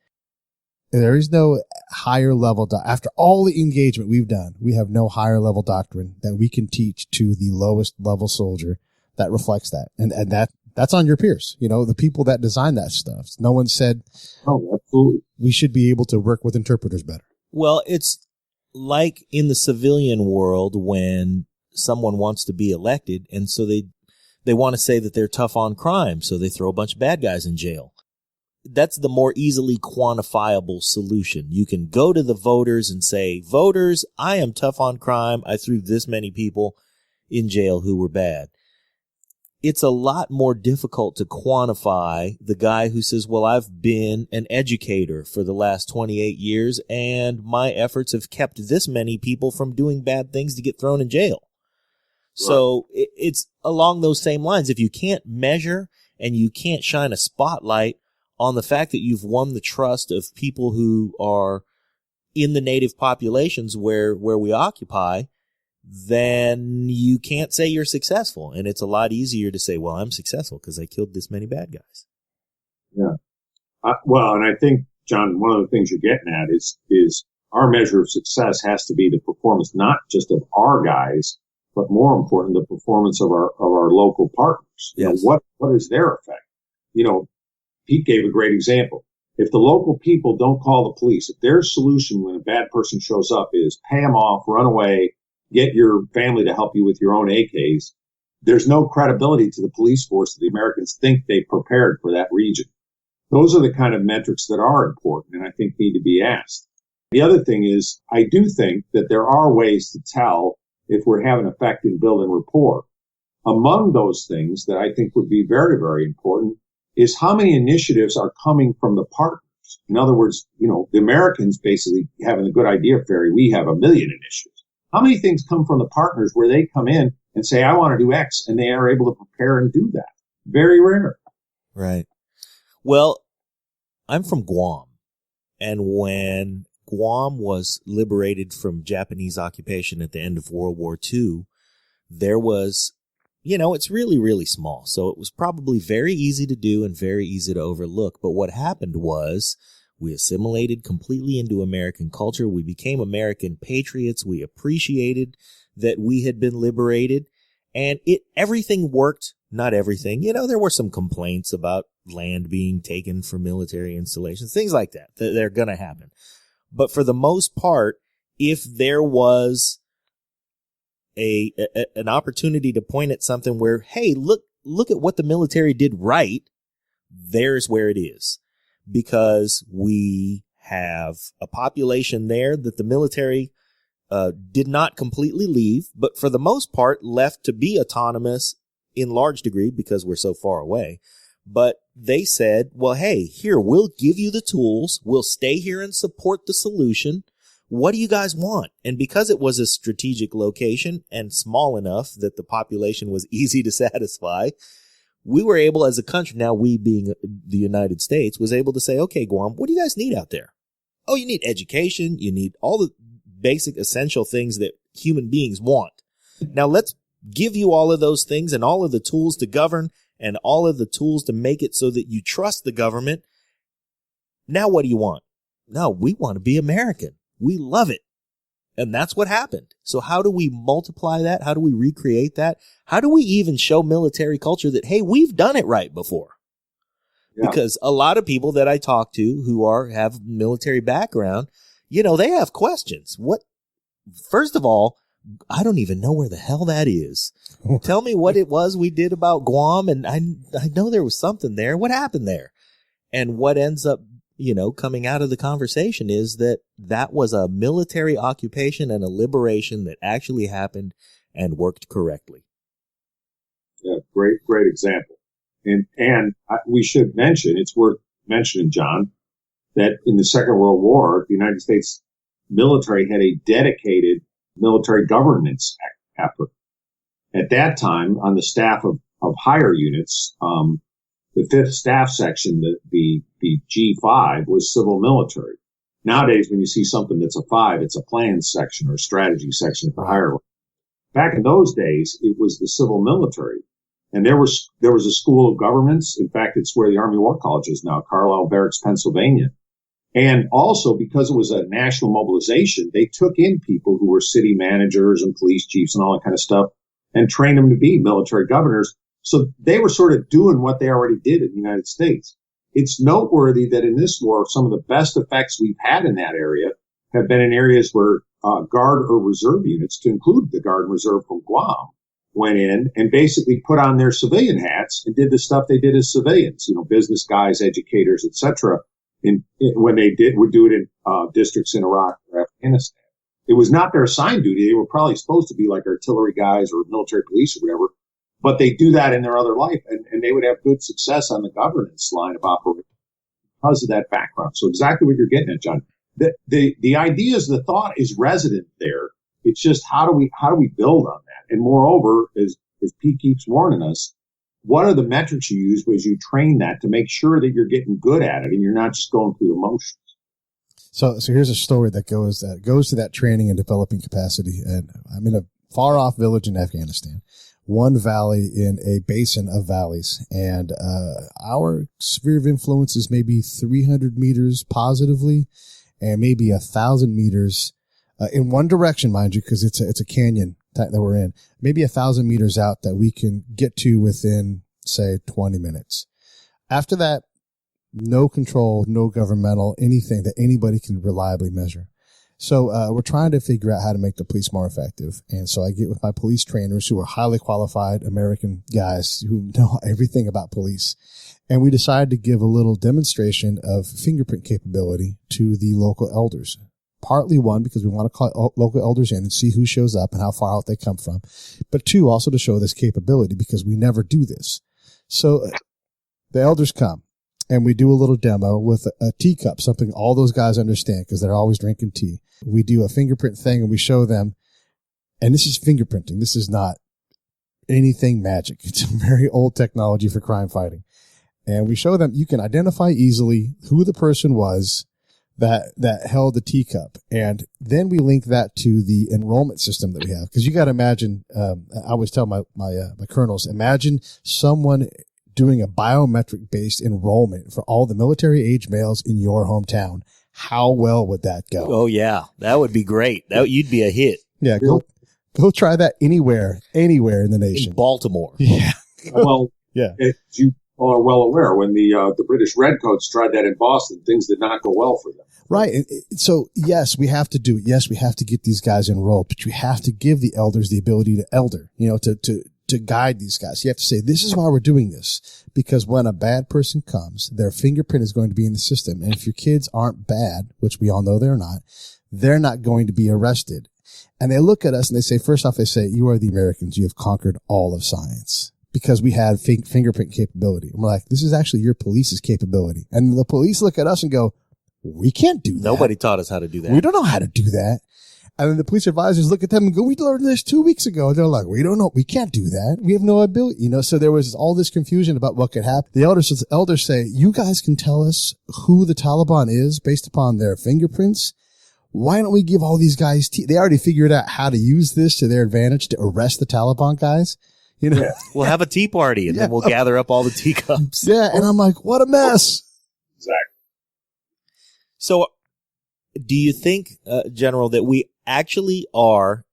There is no higher level. After all the engagement we've done, we have no higher level doctrine that we can teach to the lowest level soldier that reflects that. And that's on your peers, the people that design that stuff. No one said, oh, absolutely, we should be able to work with interpreters better. Well, it's like in the civilian world when someone wants to be elected, and so they want to say that they're tough on crime, so they throw a bunch of bad guys in jail. That's the more easily quantifiable solution. You can go to the voters and say, voters, I am tough on crime. I threw this many people in jail who were bad. It's a lot more difficult to quantify the guy who says, well, I've been an educator for the last 28 years, and my efforts have kept this many people from doing bad things to get thrown in jail. So it's along those same lines. If you can't measure and you can't shine a spotlight on the fact that you've won the trust of people who are in the native populations where we occupy, then you can't say you're successful. And it's a lot easier to say, well, I'm successful because I killed this many bad guys. Yeah. Well, and I think, John, one of the things you're getting at is our measure of success has to be the performance, not just of our guys, but more important, the performance of our local partners. Yes. You know, what is their effect? You know, Pete gave a great example. If the local people don't call the police, if their solution when a bad person shows up is pay them off, run away, get your family to help you with your own AKs, there's no credibility to the police force that the Americans think they prepared for that region. Those are the kind of metrics that are important and I think need to be asked. The other thing is, I do think that there are ways to tell if we're having an effect in building rapport. Among those things that I think would be very, very important is how many initiatives are coming from the partners. In other words, you know, the Americans basically having a good idea, Ferry, we have 1 million initiatives. How many things come from the partners where they come in and say, I want to do X, and they are able to prepare and do that? Very rare. Right. Well, I'm from Guam, and when Guam was liberated from Japanese occupation at the end of World War II, there was, you know, it's really, really small. So it was probably very easy to do and very easy to overlook. But what happened was we assimilated completely into American culture. We became American patriots. We appreciated that we had been liberated, and everything worked. Not everything. You know, there were some complaints about land being taken for military installations, things like that. They're going to happen. But for the most part, if there was an opportunity to point at something where, hey, look at what the military did right, there's where it is. Because we have a population there that the military did not completely leave, but for the most part left to be autonomous in large degree because we're so far away. But they said, well, hey, here, we'll give you the tools. We'll stay here and support the solution. What do you guys want? And because it was a strategic location and small enough that the population was easy to satisfy, we were able as a country, now we being the United States, was able to say, okay, Guam, what do you guys need out there? Oh, you need education. You need all the basic essential things that human beings want. Now let's give you all of those things and all of the tools to govern and all of the tools to make it so that you trust the government. Now what do you want? No, we want to be American. We love it. And that's what happened. So how do we multiply that? How do we recreate that? How do we even show military culture that, hey, we've done it right before? Yeah. Because a lot of people that I talk to who have military background, you know, they have questions. First of all, I don't even know where the hell that is. Tell me what it was we did about Guam. And I know there was something there. What happened there? And what ends up, you know, coming out of the conversation is that was a military occupation and a liberation that actually happened and worked correctly. Yeah, great example. And we should mention, it's worth mentioning, John, that in the Second World War, the United States military had a dedicated military governance effort. At that time, on the staff of higher units, the 5th Staff Section, the G5, was civil military. Nowadays, when you see something that's a 5, it's a plans section or a strategy section at the higher level. Back in those days, it was the civil military. And there was a school of governments. In fact, it's where the Army War College is now, Carlisle Barracks, Pennsylvania. And also, because it was a national mobilization, they took in people who were city managers and police chiefs and all that kind of stuff and trained them to be military governors. So they were sort of doing what they already did in the United States. It's noteworthy that in this war, some of the best effects we've had in that area have been in areas where Guard or Reserve units, to include the Guard and Reserve from Guam, went in and basically put on their civilian hats and did the stuff they did as civilians, you know, business guys, educators, etc. When they would do it in districts in Iraq or Afghanistan. It was not their assigned duty. They were probably supposed to be like artillery guys or military police or whatever, but they do that in their other life, and they would have good success on the governance line of operation because of that background. So exactly what you're getting at, John. The ideas, the thought is resident there. It's just how do we build on that? And moreover, as Pete keeps warning us, what are the metrics you use as you train that to make sure that you're getting good at it and you're not just going through the motions? So here's a story that goes to that training and developing capacity. And I'm in a far off village in Afghanistan, one valley in a basin of valleys. And our sphere of influence is maybe 300 meters positively and maybe 1,000 meters in one direction, mind you, because it's a canyon that we're in, maybe 1,000 meters out that we can get to within, say, 20 minutes. After that, no control, no governmental, anything that anybody can reliably measure. So we're trying to figure out how to make the police more effective. And so I get with my police trainers who are highly qualified American guys who know everything about police. And we decided to give a little demonstration of fingerprint capability to the local elders. Partly one, because we want to call local elders in and see who shows up and how far out they come from. But two, also to show this capability because we never do this. So the elders come. And we do a little demo with a teacup, something all those guys understand because they're always drinking tea. We do a fingerprint thing and we show them, and this is fingerprinting. This is not anything magic. It's a very old technology for crime fighting. And we show them you can identify easily who the person was that held the teacup. And then we link that to the enrollment system that we have. Because you got to imagine, I always tell my colonels, imagine someone doing a biometric-based enrollment for all the military-age males in your hometown. How well would that go? Oh, yeah. That would be great. You'd be a hit. Yeah, go try that anywhere in the nation. In Baltimore. Yeah. Well, yeah. As you all are well aware, when the British Redcoats tried that in Boston, things did not go well for them. Right. So, yes, we have to do it. Yes, we have to get these guys enrolled, but you have to give the elders the ability to elder, to guide these guys. You have to say, this is why we're doing this. Because when a bad person comes, their fingerprint is going to be in the system. And if your kids aren't bad, which we all know they're not going to be arrested. And they look at us and they say, first off, they say, you are the Americans. You have conquered all of science because we had fingerprint capability. And we're like, this is actually your police's capability. And the police look at us and go, we can't do that. Nobody taught us how to do that. We don't know how to do that. And then the police advisors look at them and go, we learned this 2 weeks ago. They're like, we don't know. We can't do that. We have no ability. So there was all this confusion about what could happen. The elders say, you guys can tell us who the Taliban is based upon their fingerprints. Why don't we give all these guys they already figured out how to use this to their advantage to arrest the Taliban guys. Yeah. We'll have a tea party and then we'll gather up all the teacups. Yeah. And I'm like, what a mess. Exactly. So do you think, General, that we actually are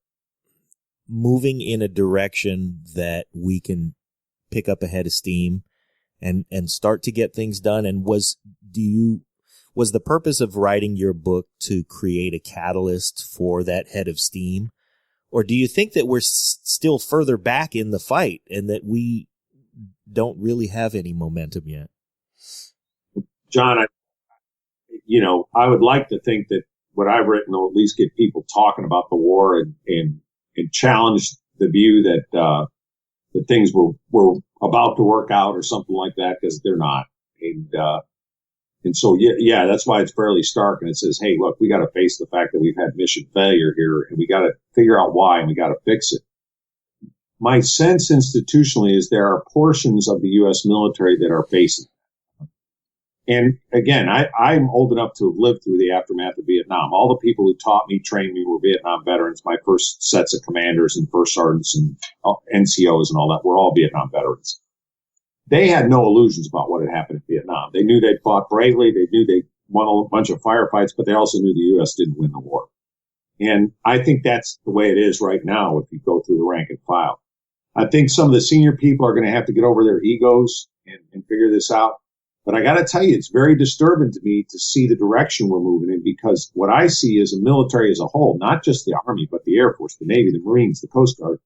moving in a direction that we can pick up a head of steam and start to get things done? And was the purpose of writing your book to create a catalyst for that head of steam? Or do you think that we're still further back in the fight and that we don't really have any momentum yet? John, I would like to think that what I've written will at least get people talking about the war and challenge the view that things were about to work out or something like that, because they're not. And so, yeah, that's why it's fairly stark. And it says, hey, look, we got to face the fact that we've had mission failure here and we got to figure out why and we got to fix it. My sense institutionally is there are portions of the U.S. military that are facing. And again, I'm old enough to have lived through the aftermath of Vietnam. All the people who taught me, trained me were Vietnam veterans. My first sets of commanders and first sergeants and NCOs and all that were all Vietnam veterans. They had no illusions about what had happened in Vietnam. They knew they'd fought bravely. They knew they won a bunch of firefights, but they also knew the U.S. didn't win the war. And I think that's the way it is right now if you go through the rank and file. I think some of the senior people are going to have to get over their egos and figure this out. But I got to tell you, it's very disturbing to me to see the direction we're moving in, because what I see is a military as a whole, not just the Army, but the Air Force, the Navy, the Marines, the Coast Guard.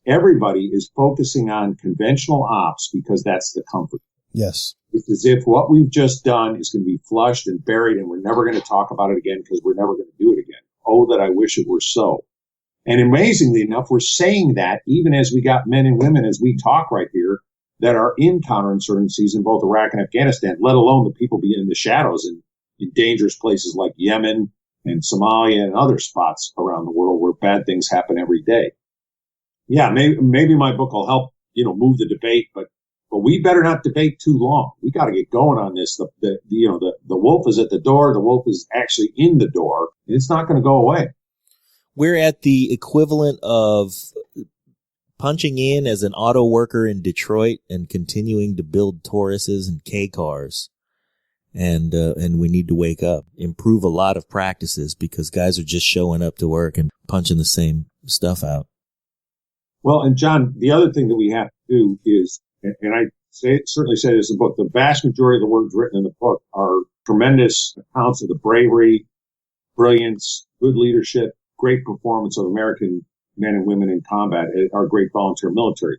Everybody is focusing on conventional ops because that's the comfort. Yes. It's as if what we've just done is going to be flushed and buried and we're never going to talk about it again because we're never going to do it again. Oh, that I wish it were so. And amazingly enough, we're saying that even as we got men and women, as we talk right here, that are in counterinsurgencies in both Iraq and Afghanistan, let alone the people being in the shadows in dangerous places like Yemen and Somalia and other spots around the world where bad things happen every day. Yeah, maybe my book will help, move the debate, but we better not debate too long. We got to get going on this. The wolf is at the door. The wolf is actually in the door, and it's not going to go away. We're at the equivalent of punching in as an auto worker in Detroit and continuing to build Tauruses and K cars. And we need to wake up, improve a lot of practices because guys are just showing up to work and punching the same stuff out. Well, and John, the other thing that we have to do is, and I certainly say this in the book, the vast majority of the words written in the book are tremendous accounts of the bravery, brilliance, good leadership, great performance of American men and women in combat, our great volunteer military.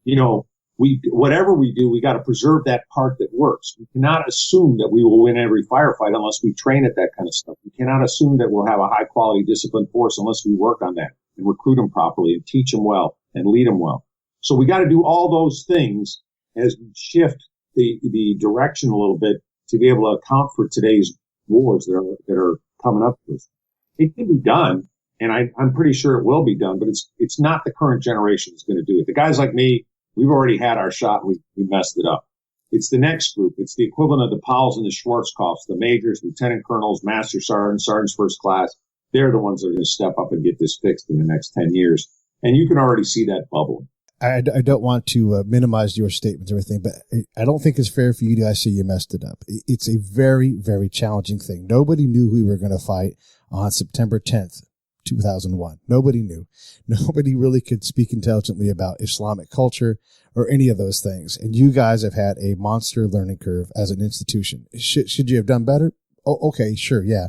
You know, whatever we do, we got to preserve that part that works. We cannot assume that we will win every firefight unless we train at that kind of stuff. We cannot assume that we'll have a high quality disciplined force unless we work on that and recruit them properly and teach them well and lead them well. So we got to do all those things as we shift the direction a little bit to be able to account for today's wars that are coming up to us. It can be done, and I'm pretty sure it will be done, but it's not the current generation that's going to do it. The guys like me, we've already had our shot and we messed it up. It's the next group. It's the equivalent of the Powells and the Schwarzkopfs, the majors, lieutenant colonels, master sergeants, sergeants first class. They're the ones that are going to step up and get this fixed in the next 10 years. And you can already see that bubbling. I don't want to minimize your statements or everything, but I don't think it's fair for you guys to say you messed it up. It's a very, very challenging thing. Nobody knew we were going to fight on September 10th, 2001. Nobody knew. Nobody really could speak intelligently about Islamic culture or any of those things. And you guys have had a monster learning curve as an institution. Should you have done better? Oh, okay, sure, yeah.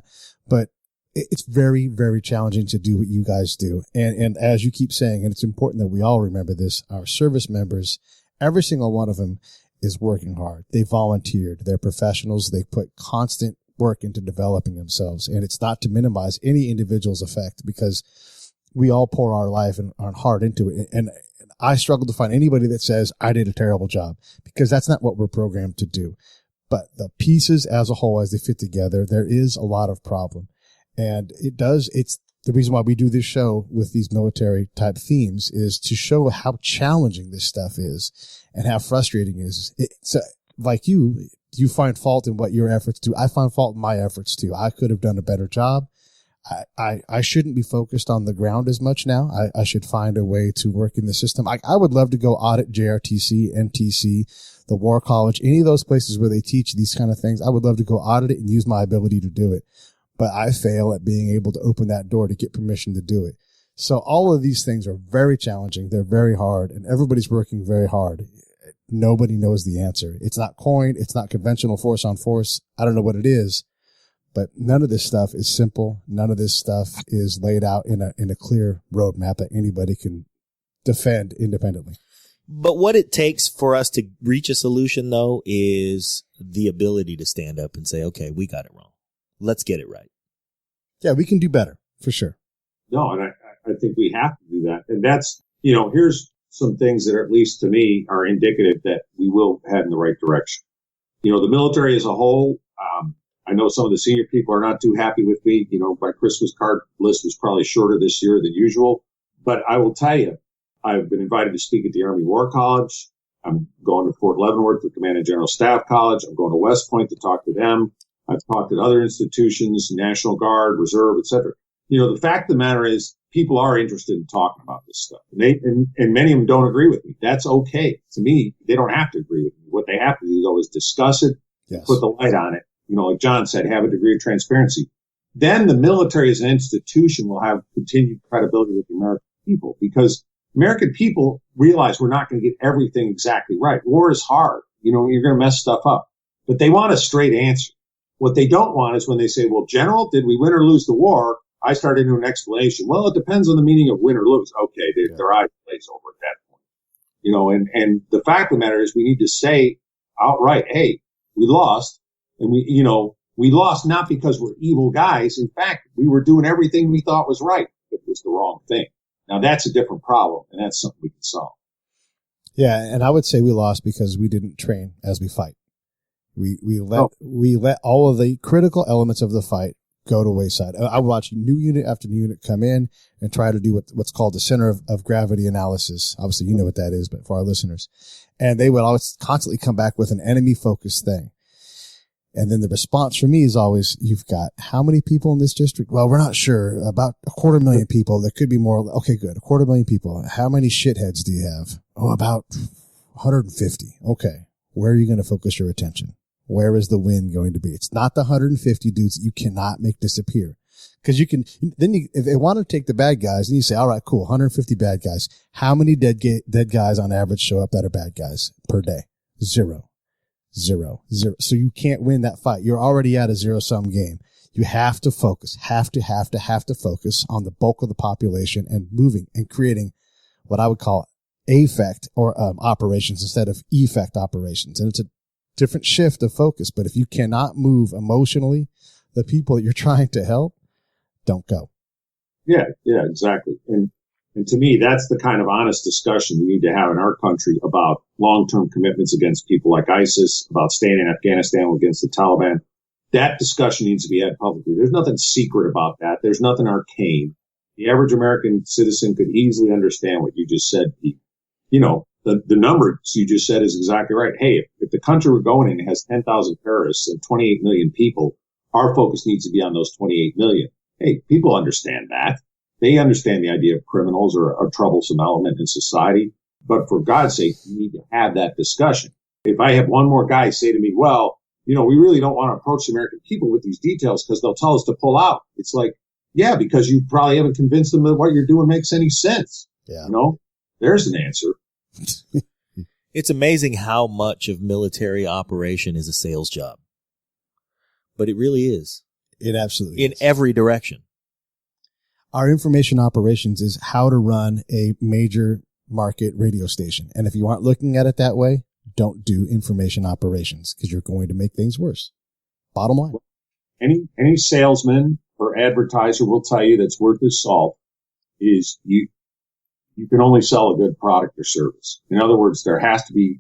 But it's very, very challenging to do what you guys do. And as you keep saying, and it's important that we all remember this, our service members, every single one of them is working hard. They volunteered. They're professionals. They put constant work into developing themselves. And it's not to minimize any individual's effect because we all pour our life and our heart into it. And I struggle to find anybody that says I did a terrible job because that's not what we're programmed to do. But the pieces as a whole, as they fit together, there is a lot of problem. And it's the reason why we do this show with these military type themes is to show how challenging this stuff is and how frustrating it is. It's like you find fault in what your efforts do. I find fault in my efforts too. I could have done a better job. I shouldn't be focused on the ground as much now. I should find a way to work in the system. I would love to go audit JRTC, NTC, the War College, any of those places where they teach these kind of things. I would love to go audit it and use my ability to do it. But I fail at being able to open that door to get permission to do it. So all of these things are very challenging. They're very hard, and everybody's working very hard. Nobody knows the answer. It's not coined. It's not conventional force on force. I don't know what it is, but none of this stuff is simple. None of this stuff is laid out in a clear roadmap that anybody can defend independently. But what it takes for us to reach a solution, though, is the ability to stand up and say, okay, we got it wrong. Let's get it right. Yeah, we can do better, for sure. No, and I think we have to do that. And that's, here's some things that are, at least to me, are indicative that we will head in the right direction. The military as a whole, I know some of the senior people are not too happy with me. My Christmas card list was probably shorter this year than usual. But I will tell you, I've been invited to speak at the Army War College. I'm going to Fort Leavenworth to Command and General Staff College. I'm going to West Point to talk to them. I've talked at other institutions, National Guard, Reserve, etc. The fact of the matter is people are interested in talking about this stuff. And many of them don't agree with me. That's okay. To me, they don't have to agree with me. What they have to do though is discuss it, yes, put the light on it. Like John said, have a degree of transparency. Then the military as an institution will have continued credibility with the American people because American people realize we're not going to get everything exactly right. War is hard. You're going to mess stuff up, but they want a straight answer. What they don't want is when they say, well, General, did we win or lose the war? I start into an explanation. Well, it depends on the meaning of win or lose. Okay, their eyes glaze over at that point. And the fact of the matter is we need to say outright, hey, we lost. And we lost not because we're evil guys. In fact, we were doing everything we thought was right. It was the wrong thing. Now that's a different problem, and that's something we can solve. Yeah, and I would say we lost because we didn't train as we fight. We let all of the critical elements of the fight go to wayside. I would watch new unit after new unit come in and try to do what's called the center of gravity analysis. Obviously, you know what that is, but for our listeners, and they would always constantly come back with an enemy focused thing. And then the response from me is always, you've got how many people in this district? Well, we're not sure. About 250,000 people. There could be more. Okay, good. 250,000 people. How many shitheads do you have? Oh, about 150. Okay. Where are you going to focus your attention? Where is the win going to be? It's not the 150 dudes that you cannot make disappear. Because you can, if they want to take the bad guys, then you say, all right, cool, 150 bad guys. How many dead guys on average show up that are bad guys per day? Zero. So you can't win that fight. You're already at a zero-sum game. You have to focus, have to focus on the bulk of the population and moving and creating what I would call affect or operations instead of effect operations. And it's a different shift of focus. But if you cannot move emotionally the people that you're trying to help, don't go. Yeah, exactly. And to me, that's the kind of honest discussion we need to have in our country about long-term commitments against people like ISIS, about staying in Afghanistan against the Taliban. That discussion needs to be had publicly. There's nothing secret about that. There's nothing arcane. The average American citizen could easily understand what you just said, Pete. You know, the numbers you just said is exactly right. Hey, if the country we're going in has 10,000 terrorists and 28 million people, our focus needs to be on those 28 million. Hey, people understand that. They understand the idea of criminals or a troublesome element in society. But for God's sake, you need to have that discussion. If I have one more guy say to me, well, you know, we really don't want to approach the American people with these details because they'll tell us to pull out. It's like, yeah, because you probably haven't convinced them that what you're doing makes any sense. Yeah. You know, there's an answer. It's amazing how much of military operation is a sales job. But it really is. It absolutely in is. every direction. Our information operations is how to run a major market radio station. And if you aren't looking at it that way, don't do information operations because you're going to make things worse. Bottom line. Any salesman or advertiser will tell you that's worth his salt is you can only sell a good product or service. In other words, there has to be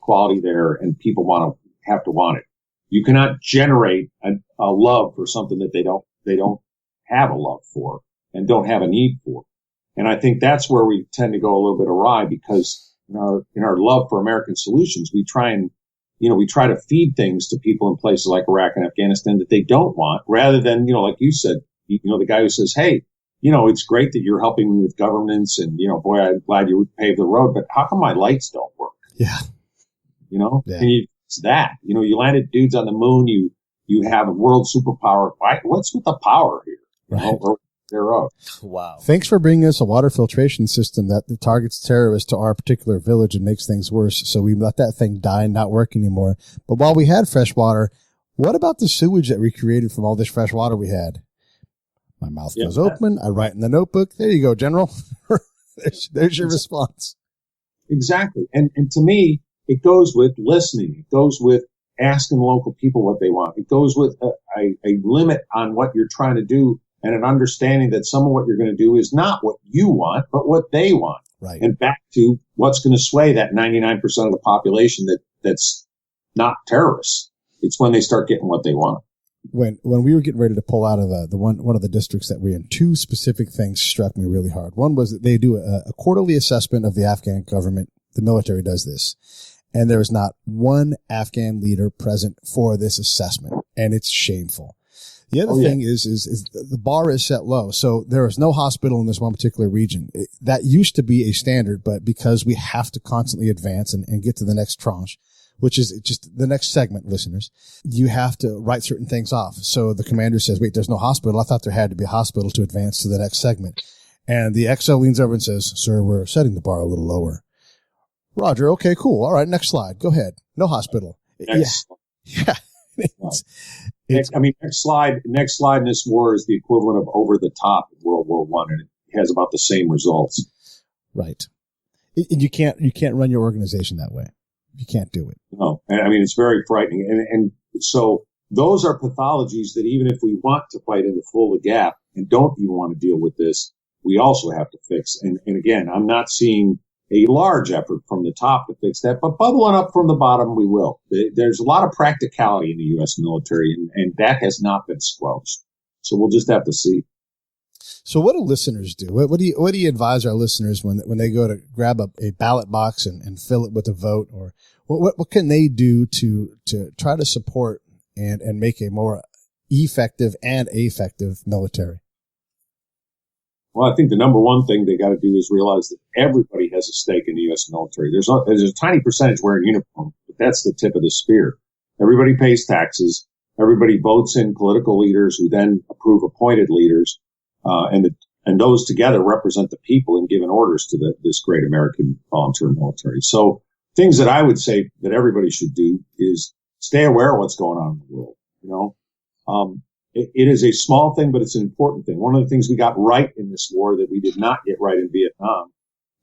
quality there and people have to want it. You cannot generate a love for something that they don't have a love for and don't have a need for. And I think that's where we tend to go a little bit awry because in our love for American solutions, we try to feed things to people in places like Iraq and Afghanistan that they don't want rather than, like you said, the guy who says, hey, it's great that you're helping me with governance and, boy, I'm glad you paved the road, but how come my lights don't work? Yeah. Yeah. And it's that, you landed dudes on the moon, you have a world superpower. What's with the power here? Right. Or thereof. Wow. Thanks for bringing us a water filtration system that targets terrorists to our particular village and makes things worse. So we let that thing die and not work anymore. But while we had fresh water, what about the sewage that we created from all this fresh water we had? My mouth goes open. I write in the notebook. There you go, General. there's your response. Exactly. And to me, it goes with listening. It goes with asking local people what they want. It goes with a limit on what you're trying to do and an understanding that some of what you're going to do is not what you want, but what they want. Right. And back to what's going to sway that 99% of the population that's not terrorists. It's when they start getting what they want. When we were getting ready to pull out of the one of the districts that we're in, two specific things struck me really hard. One was that they do a quarterly assessment of the Afghan government. The military does this. And there is not one Afghan leader present for this assessment. And it's shameful. The other thing is the bar is set low. So there is no hospital in this one particular region. That used to be a standard, but because we have to constantly advance and get to the next tranche, which is just the next segment, listeners, you have to write certain things off. So the commander says, wait, there's no hospital. I thought there had to be a hospital to advance to the next segment. And the XO leans over and says, sir, we're setting the bar a little lower. Roger. Okay, cool. All right. Next slide. Go ahead. No hospital. Yeah. Next slide in this war is the equivalent of Over the Top in World War I, and it has about the same results. Right. And you can't run your organization that way. You can't do it. No. And it's very frightening. And so those are pathologies that even if we want to fight in the full gap and don't even want to deal with this, we also have to fix. And again, I'm not seeing a large effort from the top to fix that, but bubbling up from the bottom, we will. There's a lot of practicality in the U.S. military, and that has not been squelched. So we'll just have to see. So what do listeners do? What do you advise our listeners when they go to grab a ballot box and fill it with a vote? Or what can they do to try to support and make a more effective and effective military? Well, I think the number one thing they got to do is realize that everybody has a stake in the U.S. military. There's a tiny percentage wearing uniform, but that's the tip of the spear. Everybody pays taxes. Everybody votes in political leaders who then approve appointed leaders, and those together represent the people and giving orders to this great American volunteer military. So things that I would say that everybody should do is stay aware of what's going on in the world. You know, it is a small thing, but it's an important thing. One of the things we got right in this war that we did not get right in Vietnam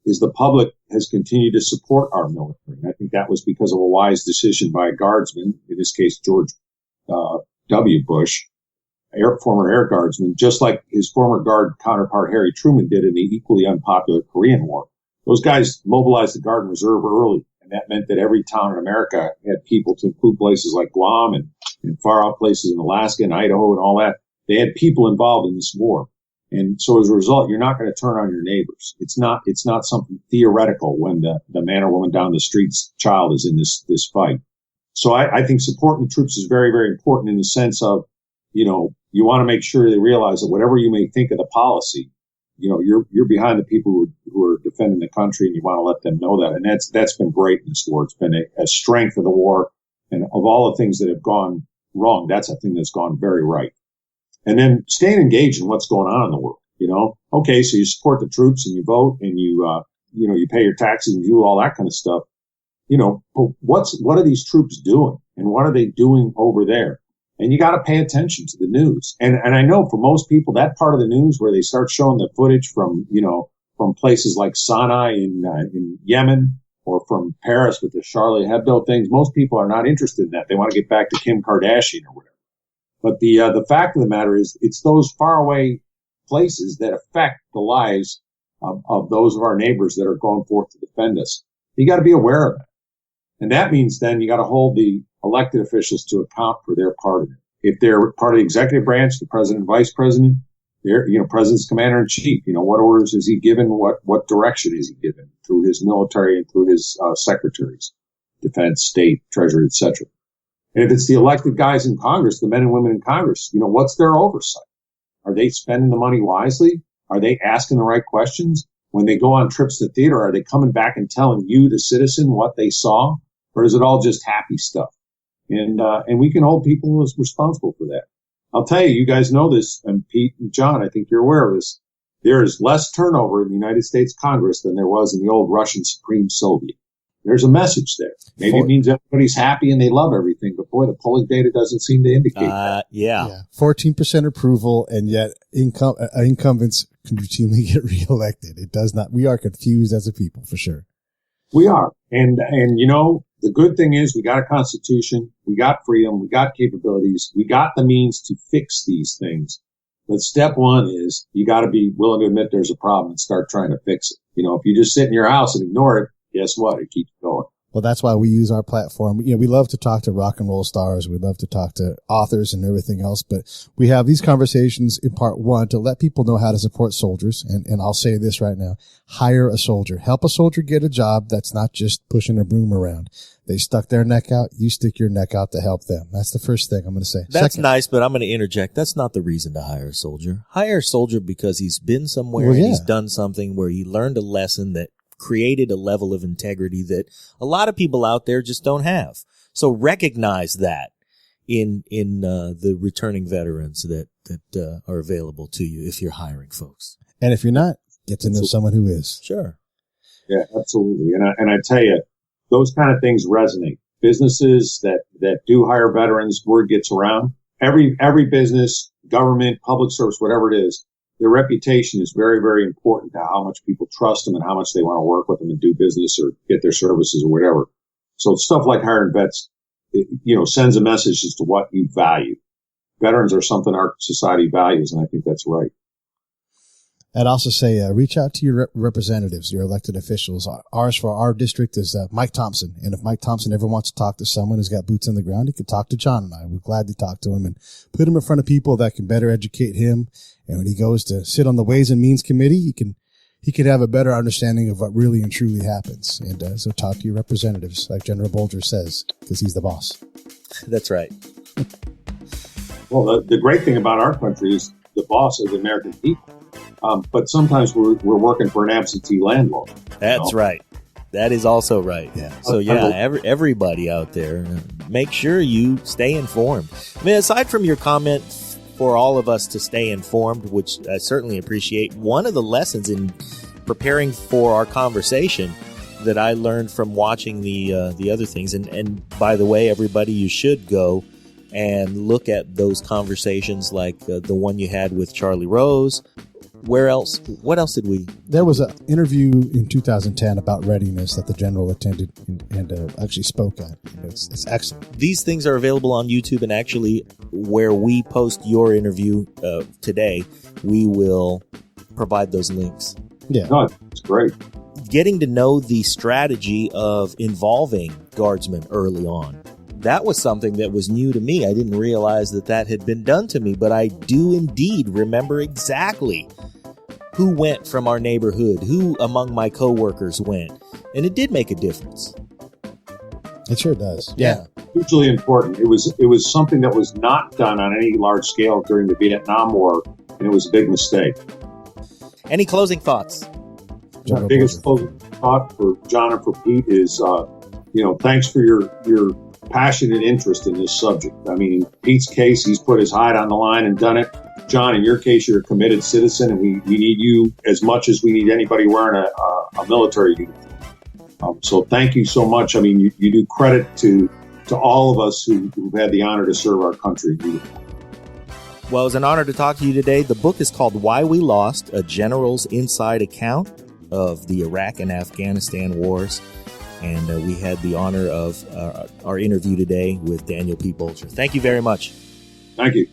is the public has continued to support our military. And I think that was because of a wise decision by a guardsman, in this case, George W. Bush, former air guardsman, just like his former guard counterpart Harry Truman did in the equally unpopular Korean War. Those guys mobilized the Guard and Reserve early, and that meant that every town in America had people, to include places like Guam and far out places in Alaska and Idaho and all that. They had people involved in this war. And so as a result, you're not going to turn on your neighbors. It's not something theoretical when the man or woman down the street's child is in this fight. So I think supporting the troops is very, very important in the sense of, you know, you want to make sure they realize that whatever you may think of the policy, you know, you're behind the people who are defending the country, and you want to let them know that. And that's been great in this war. It's been a strength of the war. And of all the things that have gone wrong, that's a thing that's gone very right. And then staying engaged in what's going on in the world. You know, okay, so you support the troops and you vote and you pay your taxes and you do all that kind of stuff. You know, but what are these troops doing, and what are they doing over there? And you got to pay attention to the news. And I know for most people, that part of the news where they start showing the footage from places like Sana'a in Yemen, or from Paris with the Charlie Hebdo things, most people are not interested in that. They want to get back to Kim Kardashian or whatever. But the fact of the matter is, it's those faraway places that affect the lives of those of our neighbors that are going forth to defend us. You got to be aware of that. And that means then you got to hold the elected officials to account for their part of it. If they're part of the executive branch, the president and vice president, president's commander in chief, what orders is he given? What direction is he given through his military and through his secretaries, defense, state, treasury, etc. And if it's the elected guys in Congress, the men and women in Congress, what's their oversight? Are they spending the money wisely? Are they asking the right questions? When they go on trips to theater, are they coming back and telling you, the citizen, what they saw? Or is it all just happy stuff? And we can hold people as responsible for that. I'll tell you, you guys know this, and Pete and John, I think you're aware of this. There is less turnover in the United States Congress than there was in the old Russian Supreme Soviet. There's a message there. Maybe it means everybody's happy and they love everything, but boy, the polling data doesn't seem to indicate that. Yeah. 14% approval, and yet incumbents can routinely get reelected. It does not. We are confused as a people, for sure. We are. And the good thing is we got a constitution, we got freedom, we got capabilities, we got the means to fix these things. But step one is you got to be willing to admit there's a problem and start trying to fix it. If you just sit in your house and ignore it, guess what? It keeps going. Well, that's why we use our platform. We love to talk to rock and roll stars. We love to talk to authors and everything else. But we have these conversations in part one to let people know how to support soldiers. And I'll say this right now. Hire a soldier. Help a soldier get a job that's not just pushing a broom around. They stuck their neck out. You stick your neck out to help them. That's the first thing I'm going to say. That's nice, but I'm going to interject. That's not the reason to hire a soldier. Hire a soldier because he's been somewhere and he's done something where he learned a lesson that created a level of integrity that a lot of people out there just don't have. So recognize that in the returning veterans that are available to you if you're hiring folks. And if you're not, get to know someone who is. Sure. Yeah, absolutely. And I tell you, those kind of things resonate. Businesses that do hire veterans, word gets around. Every business, government, public service, whatever it is, their reputation is very, very important to how much people trust them and how much they want to work with them and do business or get their services or whatever. So stuff like hiring vets, sends a message as to what you value. Veterans are something our society values, and I think that's right. I'd also say reach out to your representatives, your elected officials. Ours for our district is Mike Thompson. And if Mike Thompson ever wants to talk to someone who's got boots on the ground, he could talk to John and I. We'd gladly talk to him and put him in front of people that can better educate him. And when he goes to sit on the Ways and Means Committee, he could have a better understanding of what really and truly happens. And so talk to your representatives, like General Bolger says, because he's the boss. That's right. Well, the great thing about our country is the boss is the American people. But sometimes we're working for an absentee landlord. That's right. That is also right. Yeah. So everybody out there, make sure you stay informed. I mean, aside from your comment for all of us to stay informed, which I certainly appreciate, one of the lessons in preparing for our conversation that I learned from watching the other things, and by the way, everybody, you should go and look at those conversations like the one you had with Charlie Rose. Where else? What else did we? There was an interview in 2010 about readiness that the general attended and actually spoke at. It's excellent. These things are available on YouTube, and actually, where we post your interview today, we will provide those links. Yeah, no, it's great. Getting to know the strategy of involving guardsmen early on. That was something that was new to me. I didn't realize that had been done to me, but I do indeed remember exactly who went from our neighborhood, who among my coworkers went, and it did make a difference. It sure does. Yeah. Hugely important. It was something that was not done on any large scale during the Vietnam War, and it was a big mistake. Any closing thoughts? My biggest closing thought for John and for Pete is, thanks for your passionate interest in this subject. I mean, in Pete's case, he's put his hide on the line and done it. John, in your case, you're a committed citizen, and we need you as much as we need anybody wearing a military uniform. So thank you so much. I mean, you do credit to all of us who've had the honor to serve our country. Well, it was an honor to talk to you today. The book is called Why We Lost, A General's Inside Account of the Iraq and Afghanistan Wars. And we had the honor of our interview today with Daniel P. Bolger. Thank you very much. Thank you.